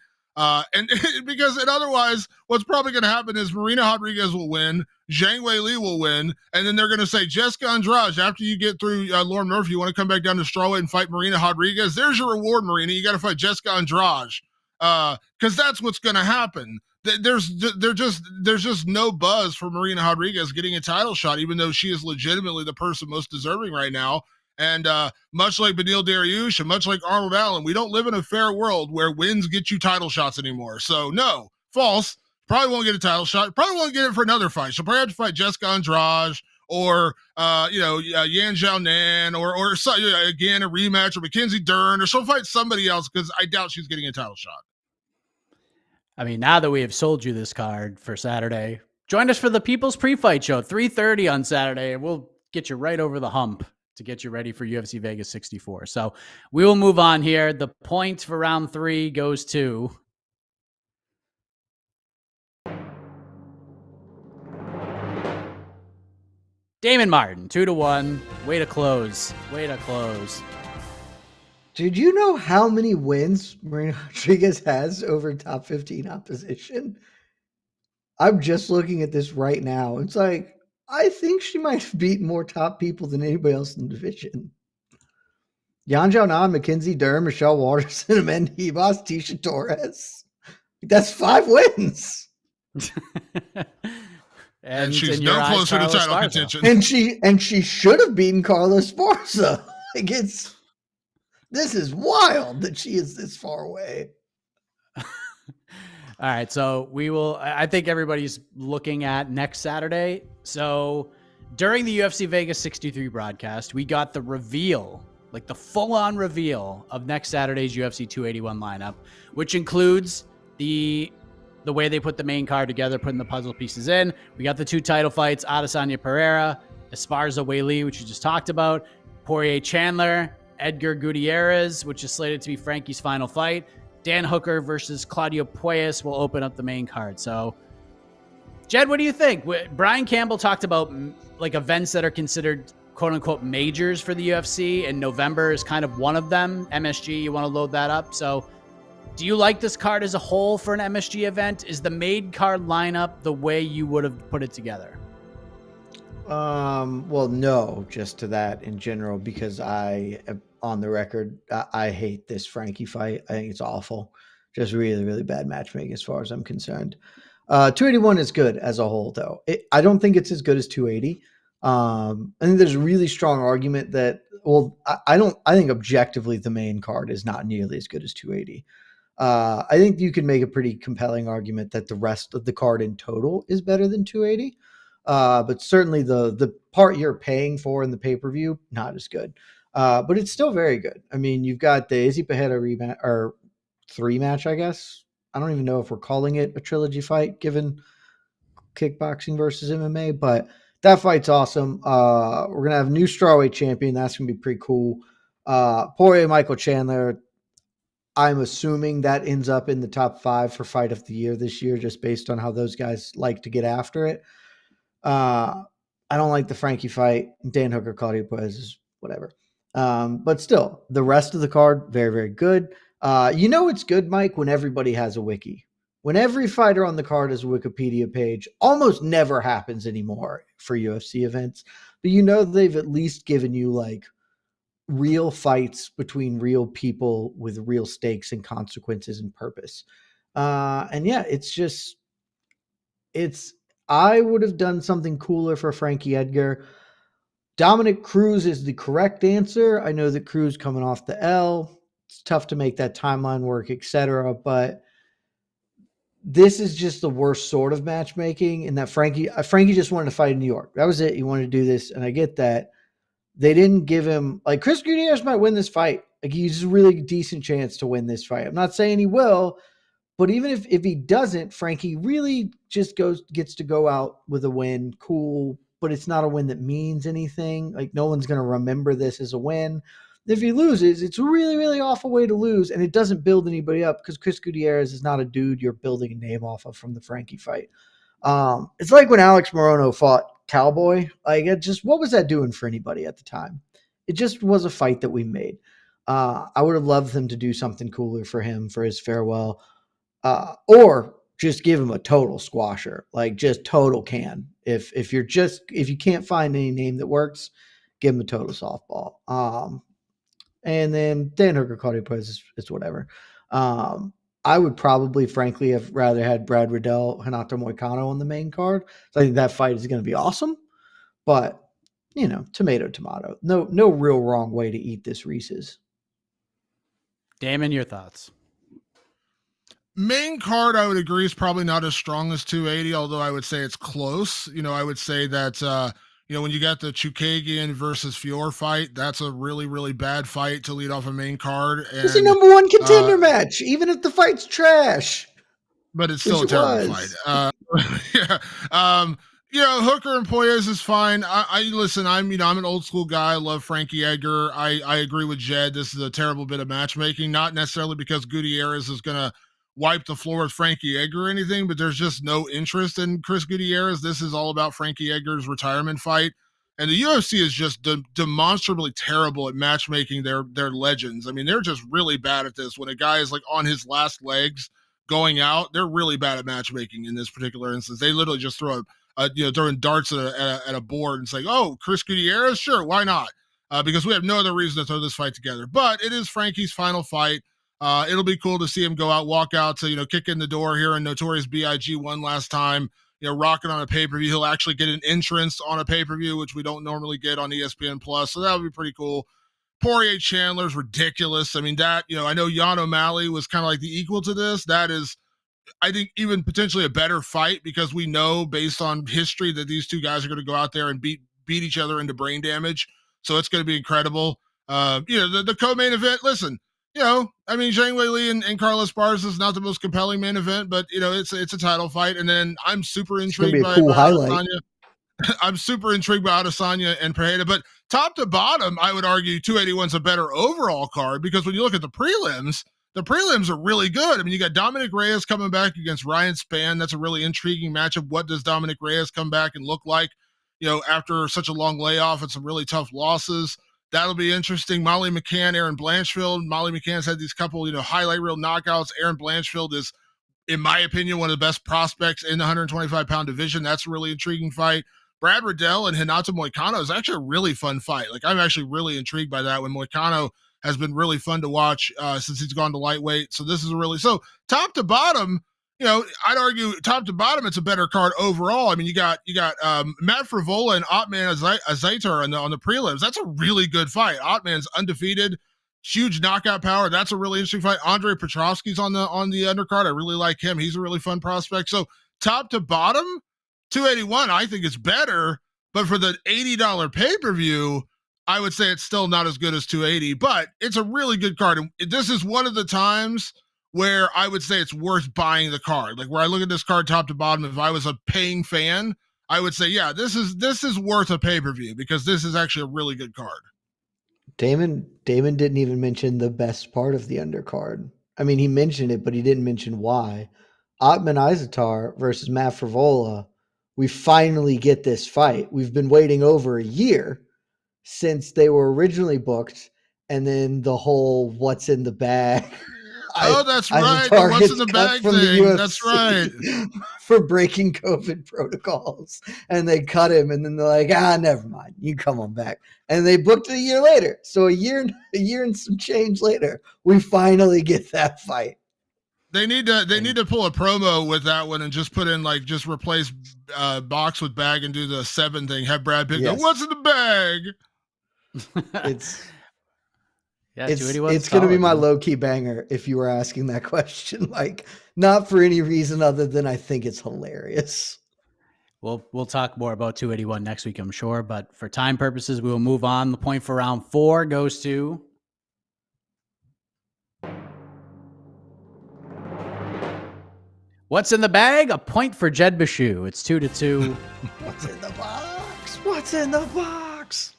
Because otherwise, what's probably going to happen is Marina Rodriguez will win, Zhang Weili will win, and then they're going to say, Jessica Andrade, after you get through Lauren Murphy, you want to come back down to strawweight and fight Marina Rodriguez? There's your reward, Marina. You got to fight Jessica Andrade, because that's what's going to happen. There's just no buzz for Marina Rodriguez getting a title shot, even though she is legitimately the person most deserving right now. And much like Beneil Dariush and much like Arnold Allen, we don't live in a fair world where wins get you title shots anymore. So no, false. Probably won't get a title shot. Probably won't get it for another fight. She'll probably have to fight Jessica Andrade or Yan Xiaonan or again a rematch, or Mackenzie Dern, or she'll fight somebody else, because I doubt she's getting a title shot. I mean, now that we have sold you this card for Saturday, join us for the People's Pre-Fight Show, 3:30 on Saturday, and we'll get you right over the hump to get you ready for UFC Vegas 64. So we will move on here. The point for round 3 goes to Damon Martin, 2-1. Way to close. Way to close. Dude, you know how many wins Marina Rodriguez has over top 15 opposition? I'm just looking at this right now. It's like, I think she might have beaten more top people than anybody else in the division. Yan Xiaonan, Mackenzie Dern, Michelle Waterson, Amanda Ribas, Tisha Torres. That's 5 wins. And she's no closer to title contention. And she should have beaten Carlos Barza. Like, this is wild that she is this far away. All right, so I think everybody's looking at next Saturday. So during the UFC Vegas 63 broadcast, we got the reveal, like the full-on reveal of next Saturday's UFC 281 lineup, which includes the way they put the main card together, putting the puzzle pieces in. We got the 2 title fights, Adesanya Pereira, Esparza Weili, which you just talked about, Poirier Chandler, Edgar Gutierrez, which is slated to be Frankie's final fight. Dan Hooker versus Claudio Puelles will open up the main card. So, Jed, what do you think? Brian Campbell talked about like events that are considered quote unquote majors for the UFC, and November is kind of one of them. MSG, you want to load that up. So, do you like this card as a whole for an MSG event? Is the made card lineup the way you would have put it together? Well, no, just to that in general, because I am on the record, I hate this Frankie fight. I think it's awful. Just really, really bad matchmaking as far as I'm concerned. 281 is good as a whole, though. I don't think it's as good as 280. I think there's a really strong argument that, I think objectively the main card is not nearly as good as 280. I think you can make a pretty compelling argument that the rest of the card in total is better than 280. But certainly the part you're paying for in the pay-per-view, not as good. But it's still very good. I mean, you've got the Izzy Pajeda rematch, or 3 match, I guess. I don't even know if we're calling it a trilogy fight given kickboxing versus MMA, but that fight's awesome. We're going to have a new strawweight champion. That's going to be pretty cool. Poirier, Michael Chandler, I'm assuming that ends up in the top 5 for fight of the year this year, just based on how those guys like to get after it. I don't like the Frankie fight. Dan Hooker, Claudio Puelles is whatever. But still, the rest of the card, very, very good. It's good, Mike, when everybody has a wiki. When every fighter on the card has a Wikipedia page, almost never happens anymore for UFC events. But they've at least given you like real fights between real people with real stakes and consequences and purpose. I would have done something cooler for Frankie Edgar. Dominic Cruz is the correct answer. I know that Cruz coming off the L. It's tough to make that timeline work, etc. But this is just the worst sort of matchmaking in that Frankie just wanted to fight in New York. That was it. He wanted to do this, and I get that. They didn't give him, like, Chris Gutierrez might win this fight. Like, he's a really decent chance to win this fight. I'm not saying he will, but even if he doesn't, Frankie really just gets to go out with a win. Cool. But it's not a win that means anything. Like, no one's going to remember this as a win. If he loses, it's a really, really awful way to lose, and it doesn't build anybody up because Chris Gutierrez is not a dude you're building a name off of from the Frankie fight. It's like when Alex Morono fought Cowboy. Like, it just, what was that doing for anybody at the time? It just was a fight that we made. I would have loved them to do something cooler for him for his farewell, or just give him a total squasher, like just total can. If you can't find any name that works, give him a total softball. And then Dan Hooker, Claudio Perez is whatever. I would probably, frankly, have rather had Brad Riddell, Renato Moicano on the main card. So I think that fight is going to be awesome. But, tomato, tomato. No real wrong way to eat this Reese's. Damon, your thoughts? Main card, I would agree, is probably not as strong as 280, although I would say it's close. I would say that, when you got the Chukagian versus Fior fight, that's a really, really bad fight to lead off a main card. And, it's a number one contender match, even if the fight's trash. But it's still a terrible fight. Yeah. Hooker and Poyes is fine. I listen, I'm an old school guy. I love Frankie Edgar. I agree with Jed. This is a terrible bit of matchmaking, not necessarily because Gutierrez is going to wipe the floor with Frankie Edgar or anything, but there's just no interest in Chris Gutierrez. This is all about Frankie Edgar's retirement fight. And the UFC is just demonstrably terrible at matchmaking their legends. I mean, they're just really bad at this. When a guy is like on his last legs going out, they're really bad at matchmaking in this particular instance. They literally just throwing darts at a board and saying, "Oh, Chris Gutierrez, sure, why not?" Because we have no other reason to throw this fight together. But it is Frankie's final fight. It'll be cool to see him go out, walk out to, kick in the door here in Notorious B.I.G. one last time, rocking on a pay-per-view. He'll actually get an entrance on a pay-per-view, which we don't normally get on ESPN Plus. So that would be pretty cool. Poirier Chandler's ridiculous. I mean, that, I know Jan O'Malley was kind of like the equal to this. That is, I think, even potentially a better fight because we know based on history that these two guys are going to go out there and beat each other into brain damage. So it's going to be incredible. The co-main event, listen, Zhang Weili and Carlos Barza is not the most compelling main event, but it's a title fight. And then I'm super intrigued by Adesanya. I'm super intrigued by Adesanya and Pereira, but top to bottom, I would argue 281's a better overall card because when you look at the prelims are really good. I mean, you got Dominic Reyes coming back against Ryan Spann. That's a really intriguing matchup. What does Dominic Reyes come back and look like, after such a long layoff and some really tough losses? That'll be interesting. Molly McCann, Aaron Blanchfield. Molly McCann's had these couple, highlight reel knockouts. Aaron Blanchfield is, in my opinion, one of the best prospects in the 125-pound division. That's a really intriguing fight. Brad Riddell and Renato Moicano is actually a really fun fight. Like, I'm actually really intrigued by that when Moicano has been really fun to watch since he's gone to lightweight. So this is so top to bottom, I'd argue top to bottom, it's a better card overall. I mean, you got Matt Frivola and Ottman Azaitar on the prelims. That's a really good fight. Ottman's undefeated, huge knockout power. That's a really interesting fight. Andre Petrovsky's on the undercard. I really like him. He's a really fun prospect. So top to bottom, 281, I think it's better. But for the $80 pay-per-view, I would say it's still not as good as 280, but it's a really good card. And this is one of the times where I would say it's worth buying the card. Like, where I look at this card top to bottom, if I was a paying fan, I would say, yeah, this is worth a pay-per-view because this is actually a really good card. Damon didn't even mention the best part of the undercard. I mean, he mentioned it, but he didn't mention why. Ottman Azaitar versus Matt Frivola. We finally get this fight. We've been waiting over a year since they were originally booked, and then the whole what's in the bag. Oh, that's right. The what's in the bag thing. That's right. For breaking COVID protocols. And they cut him, and then they're like, never mind. You come on back. And they booked it a year later. So a year and some change later, we finally get that fight. They need to pull a promo with that one and just put in just replace box with bag and do the 7 thing. Have Brad Pitt go, what's in the bag? It's going to be my low-key banger if you were asking that question. Like, not for any reason other than I think it's hilarious. We'll talk more about 281 next week, I'm sure. But for time purposes, we will move on. The point for round 4 goes to what's in the bag? A point for Jed Bashu. It's 2-2. What's in the box? What's in the box?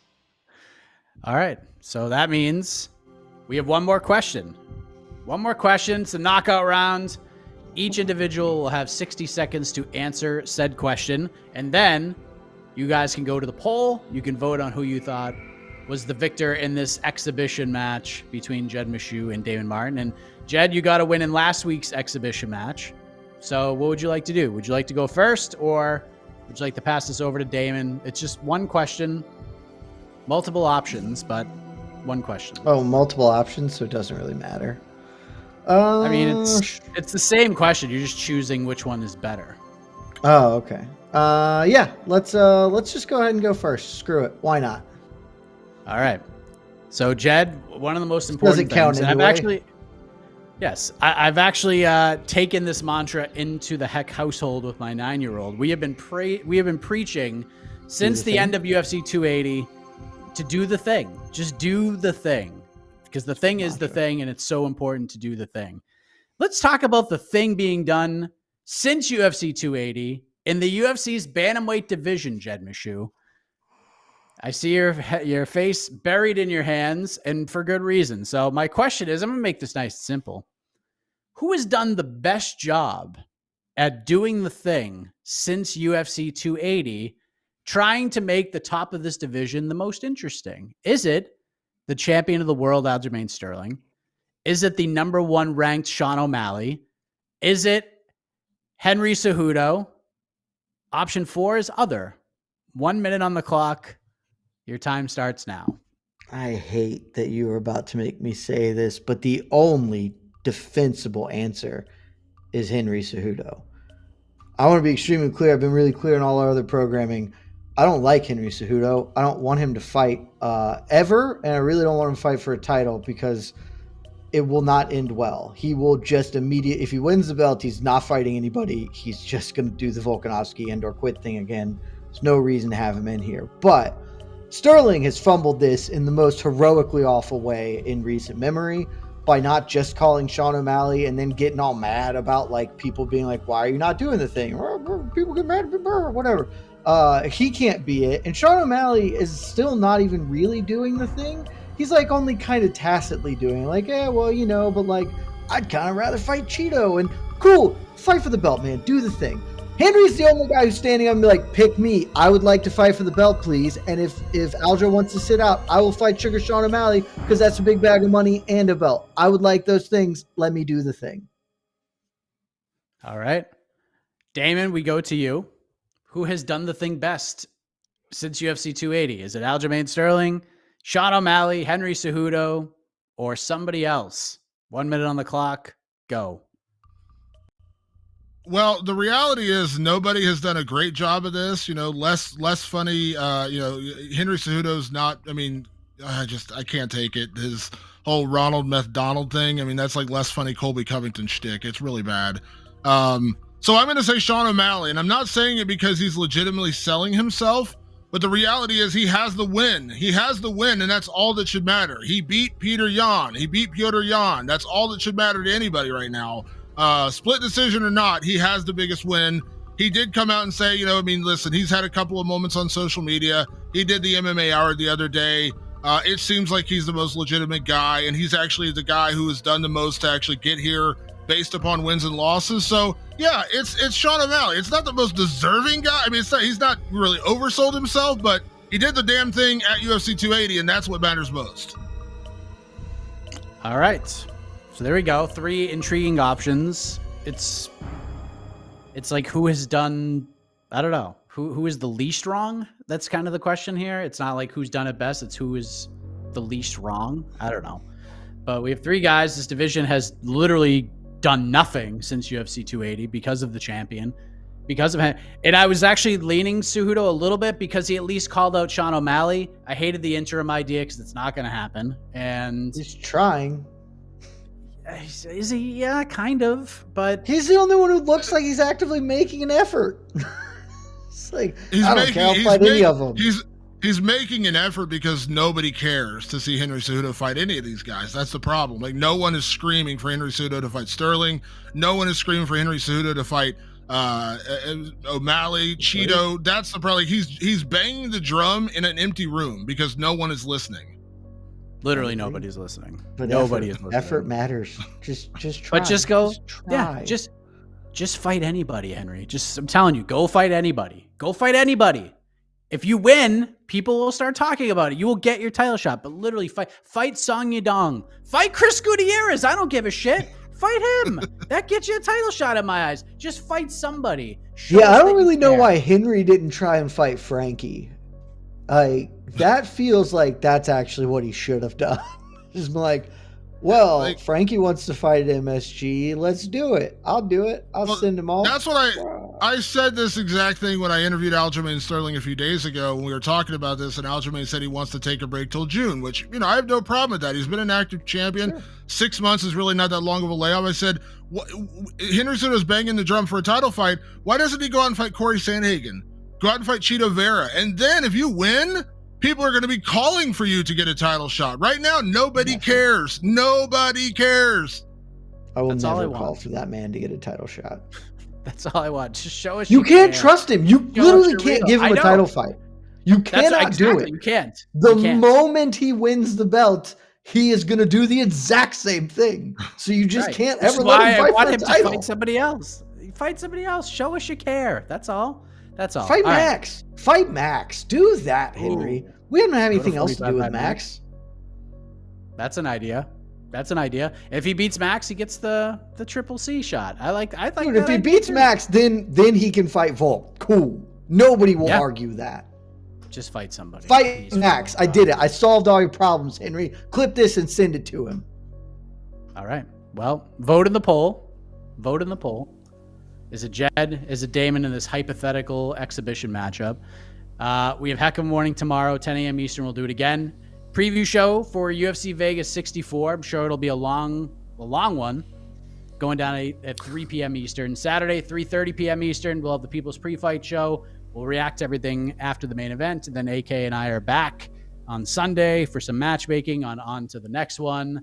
All right. So that means we have one more question. One more question. It's a knockout round. Each individual will have 60 seconds to answer said question. And then you guys can go to the poll. You can vote on who you thought was the victor in this exhibition match between Jed Meshew and Damon Martin. And Jed, you got to win in last week's exhibition match. So what would you like to do? Would you like to go first, or would you like to pass this over to Damon? It's just one question, multiple options, but one question. Oh, multiple options, so it doesn't really matter. I mean, it's the same question. You're just choosing which one is better. Oh, okay. Yeah, let's just go ahead and go first. Screw it. Why not? All right. So, Jed, one of the most important things, and I've actually taken this mantra into the Heck household with my 9-year-old. We have been preaching since the end of UFC 280 to do the thing. Just do the thing, because the thing is the thing, and it's so important to do the thing. Let's talk about the thing being done since UFC 280 in the UFC's Bantamweight division, Jed Meshew. I see your face buried in your hands, and for good reason. So my question is, I'm going to make this nice and simple. Who has done the best job at doing the thing since UFC 280, trying to make the top of this division the most interesting? Is it the champion of the world, Aljamain Sterling? Is it the number 1 ranked Sean O'Malley? Is it Henry Cejudo? Option 4 is other. 1 minute on the clock. Your time starts now. I hate that you were about to make me say this, but the only defensible answer is Henry Cejudo. I want to be extremely clear. I've been really clear in all our other programming. I don't like Henry Cejudo. I don't want him to fight ever, and I really don't want him to fight for a title because it will not end well. He will just if he wins the belt, he's not fighting anybody. He's just going to do the Volkanovski and or quit thing again. There's no reason to have him in here. But Sterling has fumbled this in the most heroically awful way in recent memory by not just calling Sean O'Malley and then getting all mad about like people being like, why are you not doing the thing? People get mad at me, whatever. He can't be it. And Sean O'Malley is still not even really doing the thing. He's like only kind of tacitly doing it. Like, yeah, well, you know, but like, I'd kind of rather fight Cheeto. And cool, fight for the belt, man. Do the thing. Henry's the only guy who's standing up and be like, pick me. I would like to fight for the belt, please. And if Aljo wants to sit out, I will fight Sugar Sean O'Malley because that's a big bag of money and a belt. I would like those things. Let me do the thing. All right. Damon, we go to you. Who has done the thing best since UFC 280? Is it Aljamain Sterling, Sean O'Malley, Henry Cejudo, or somebody else? 1 minute on the clock. Go. Well, the reality is nobody has done a great job of this. You know, less funny. Henry Cejudo's not. I mean, I can't take it. His whole Ronald McDonald thing. I mean, that's like less funny Colby Covington shtick. It's really bad. So I'm going to say Sean O'Malley, and I'm not saying it because he's legitimately selling himself. But the reality is he has the win. He has the win, and that's all that should matter. He beat Peter Yan. He beat Piotr Yan. That's all that should matter to anybody right now. Split decision or not, he has the biggest win. He did come out and say, listen, he's had a couple of moments on social media. He did the MMA Hour the other day. It seems like he's the most legitimate guy, and he's actually the guy who has done the most to actually get here based upon wins and losses. So, yeah, it's Sean O'Malley. It's not the most deserving guy. I mean, he's not really oversold himself, but he did the damn thing at UFC 280, and that's what matters most. All right. So there we go. 3 intriguing options. It's like who has done, I don't know, who is the least wrong? That's kind of the question here. It's not like who's done it best. It's who is the least wrong. I don't know. But we have 3 guys. This division has literally done nothing since UFC 280 because of the champion, because of him. And I was actually leaning Cejudo a little bit because he at least called out Sean O'Malley. I hated the interim idea because it's not going to happen. And he's trying. Is he? Yeah, kind of. But he's the only one who looks like he's actively making an effort. It's like, I don't care. I'll fight any of them. He's making an effort because nobody cares to see Henry Cejudo fight any of these guys. That's the problem. Like, no one is screaming for Henry Cejudo to fight Sterling. No one is screaming for Henry Cejudo to fight O'Malley, Cheeto. That's the problem. He's banging the drum in an empty room because no one is listening. Literally nobody's listening. But Nobody is listening. Effort matters. Just try. But just go. try. Just fight anybody, Henry. I'm telling you, go fight anybody. Go fight anybody. If you win, people will start talking about it. You will get your title shot. But literally, fight Song Yadong. Fight Chris Gutierrez. I don't give a shit. Fight him. That gets you a title shot in my eyes. Just fight somebody. I don't really know why Henry didn't try and fight Frankie. That feels like that's actually what he should have done. Just been like, well, Frankie wants to fight at MSG. Let's do it. I'll do it. I'll send him off. That's what I said this exact thing when I interviewed Aljamain Sterling a few days ago when we were talking about this, and Aljamain said he wants to take a break till June, which, I have no problem with that. He's been an active champion. Sure. 6 months is really not that long of a layoff. I said, Henderson was banging the drum for a title fight. Why doesn't he go out and fight Corey Sandhagen? Go out and fight Chito Vera. And then if you win, people are going to be calling for you to get a title shot. Right now, nobody cares. Nobody cares. I will never call for that man to get a title shot. That's all I want. Just show us. You can't trust him. You literally can't give him a title fight. You cannot do it. You can't. The moment he wins the belt, he is going to do the exact same thing. So you just can't ever let him fight for a title. Fight somebody else. Fight somebody else. Show us you care. That's all. That's all. Fight Max. Right. Fight Max. Do that, Henry. Ooh. We don't have anything else to do with Max. That's an idea. If he beats Max, he gets the triple C shot. I think. Dude, if he beats Max, then he can fight Volk. Cool. Nobody will argue that. Just fight somebody. Fight Max. I did it. I solved all your problems, Henry. Clip this and send it to him. All right. Well, vote in the poll. Is it Jed? Is it Damon in this hypothetical exhibition matchup? We have Heck of a Morning tomorrow, 10 a.m. Eastern. We'll do it again. Preview show for UFC Vegas 64. I'm sure it'll be a long one, going down at 3 p.m. Eastern. Saturday, 3:30 p.m. Eastern, we'll have the People's Pre-Fight Show. We'll react to everything after the main event. And then AK and I are back on Sunday for some matchmaking on to the next one.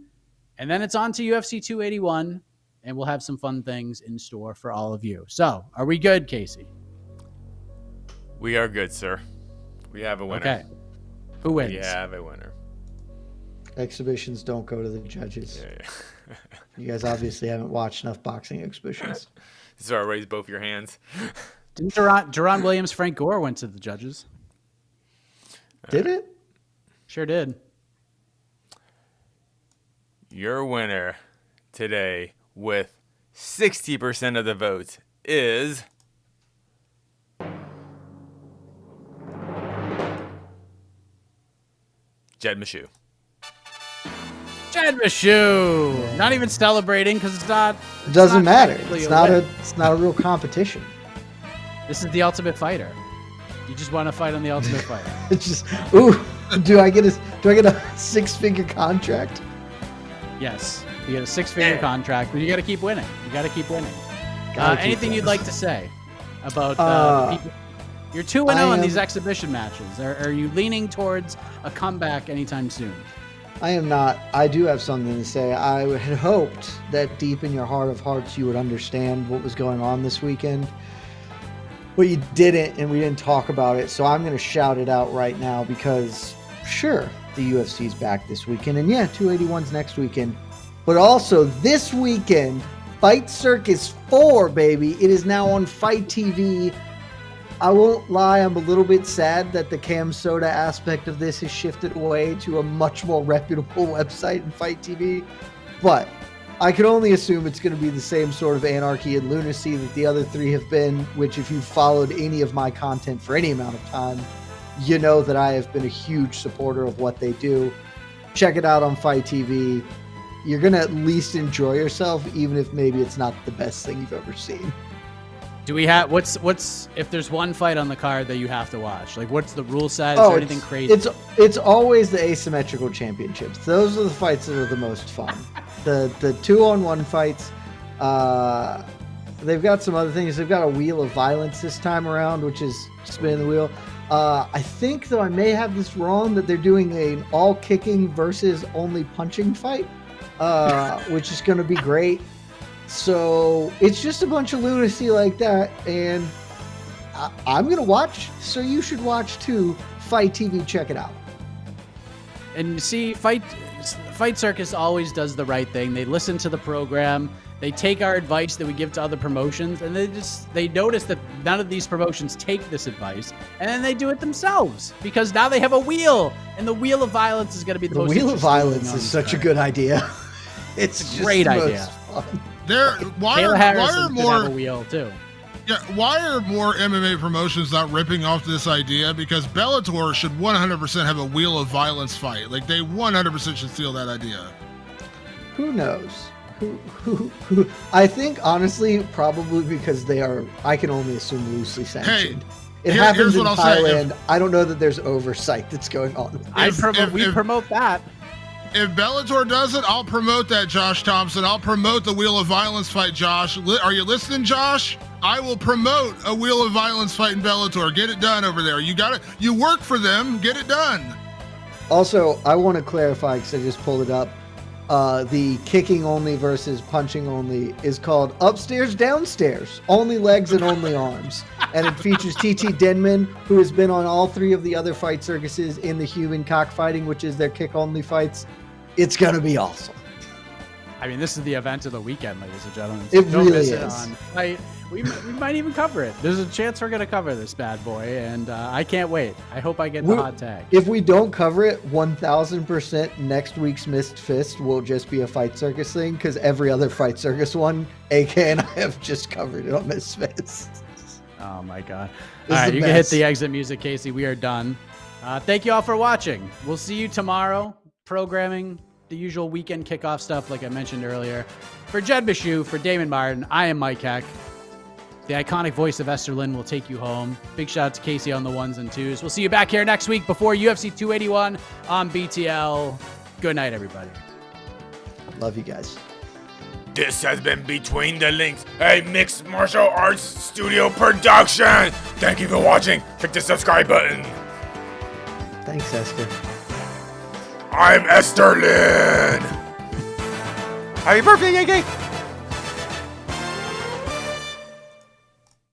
And then it's on to UFC 281, and we'll have some fun things in store for all of you. So, are we good, Casey? We are good, sir. We have a winner. Okay. Who wins? We have a winner. Exhibitions don't go to the judges. Yeah. You guys obviously haven't watched enough boxing exhibitions. So I raise both your hands. Didn't Deron Williams, Frank Gore went to the judges? Did it? Sure did. Your winner today with 60% of the votes is Jed Meshew. Jed Meshew. Not even celebrating because it's not. It doesn't matter. It's not a real competition. This is the Ultimate Fighter. You just want to fight on the Ultimate Fighter. It's just, ooh, do I get a 6-figure contract? Yes, you get a 6-figure contract, but you got to keep winning. Anything you'd like to say about the people? You're 2-0 in these exhibition matches. Are you leaning towards a comeback anytime soon? I am not. I do have something to say. I had hoped that deep in your heart of hearts you would understand what was going on this weekend. But you didn't, and we didn't talk about it. So I'm going to shout it out right now because, sure, the UFC's back this weekend. And yeah, 281's next weekend. But also this weekend, Fight Circus 4, baby. It is now on Fight TV. I won't lie, I'm a little bit sad that the Cam Soda aspect of this has shifted away to a much more reputable website in Fight TV. But I can only assume it's going to be the same sort of anarchy and lunacy that the other three have been, which if you've followed any of my content for any amount of time, you know that I have been a huge supporter of what they do. Check it out on Fight TV. You're going to at least enjoy yourself, even if maybe it's not the best thing you've ever seen. Do we have what's if there's one fight on the card that you have to watch? Like, what's the rule set? Is there anything crazy? It's always the asymmetrical championships. Those are the fights that are the most fun. the 2-on-1 fights. They've got some other things. They've got a wheel of violence this time around, which is spinning the wheel. I think, though, I may have this wrong, that they're doing an all kicking versus only punching fight, which is going to be great. So it's just a bunch of lunacy like that, and I'm going to watch, so you should watch too. Fight TV, check it out. And see, Fight Circus always does the right thing. They listen to the program. They take our advice that we give to other promotions, and they notice that none of these promotions take this advice, and then they do it themselves because now they have a wheel, and the wheel of violence is going to be the most. The wheel of violence is such a good idea. It's just great idea. Fun. Why are more have a wheel too? Yeah, why are more MMA promotions not ripping off this idea? Because Bellator should 100% have a wheel of violence fight. Like, they 100% should steal that idea. Who knows? Who? I think, honestly, probably because they are, I can only assume, loosely sanctioned. It happens in Thailand. I don't know that there's oversight that's going on. We promote that. If Bellator does it, I'll promote that, Josh Thompson. I'll promote the Wheel of Violence fight, Josh. Are you listening, Josh? I will promote a Wheel of Violence fight in Bellator. Get it done over there. You got it. You work for them. Get it done. Also, I want to clarify because I just pulled it up. The kicking only versus punching only is called Upstairs Downstairs. Only legs and only arms. And it features TT Denman, who has been on all 3 of the other Fight Circuses in the human cockfighting, which is their kick only fights. It's going to be awesome. I mean, this is the event of the weekend, ladies and gentlemen. So it really is. We might even cover it. There's a chance we're going to cover this bad boy, and I can't wait. I hope I get the hot tag. If we don't cover it, 1,000% next week's Missed Fist will just be a Fight Circus thing, because every other Fight Circus one, AK and I have just covered it on Missed Fist. Oh, my God. All right, you can hit the exit music, Casey. We are done. Thank you all for watching. We'll see you tomorrow. Programming, the usual weekend kickoff stuff, like I mentioned earlier. For Jed Bishu, for Damon Martin, I am Mike Heck. The iconic voice of Esther Lynn will take you home. Big shout out to Casey on the 1s and 2s. We'll see you back here next week before UFC 281 on BTL. Good night, everybody. Love you guys. This has been Between the Links, a mixed martial arts studio production. Thank you for watching. Click the subscribe button. Thanks, Esther. I'm Esther Lynn. Happy birthday, AK.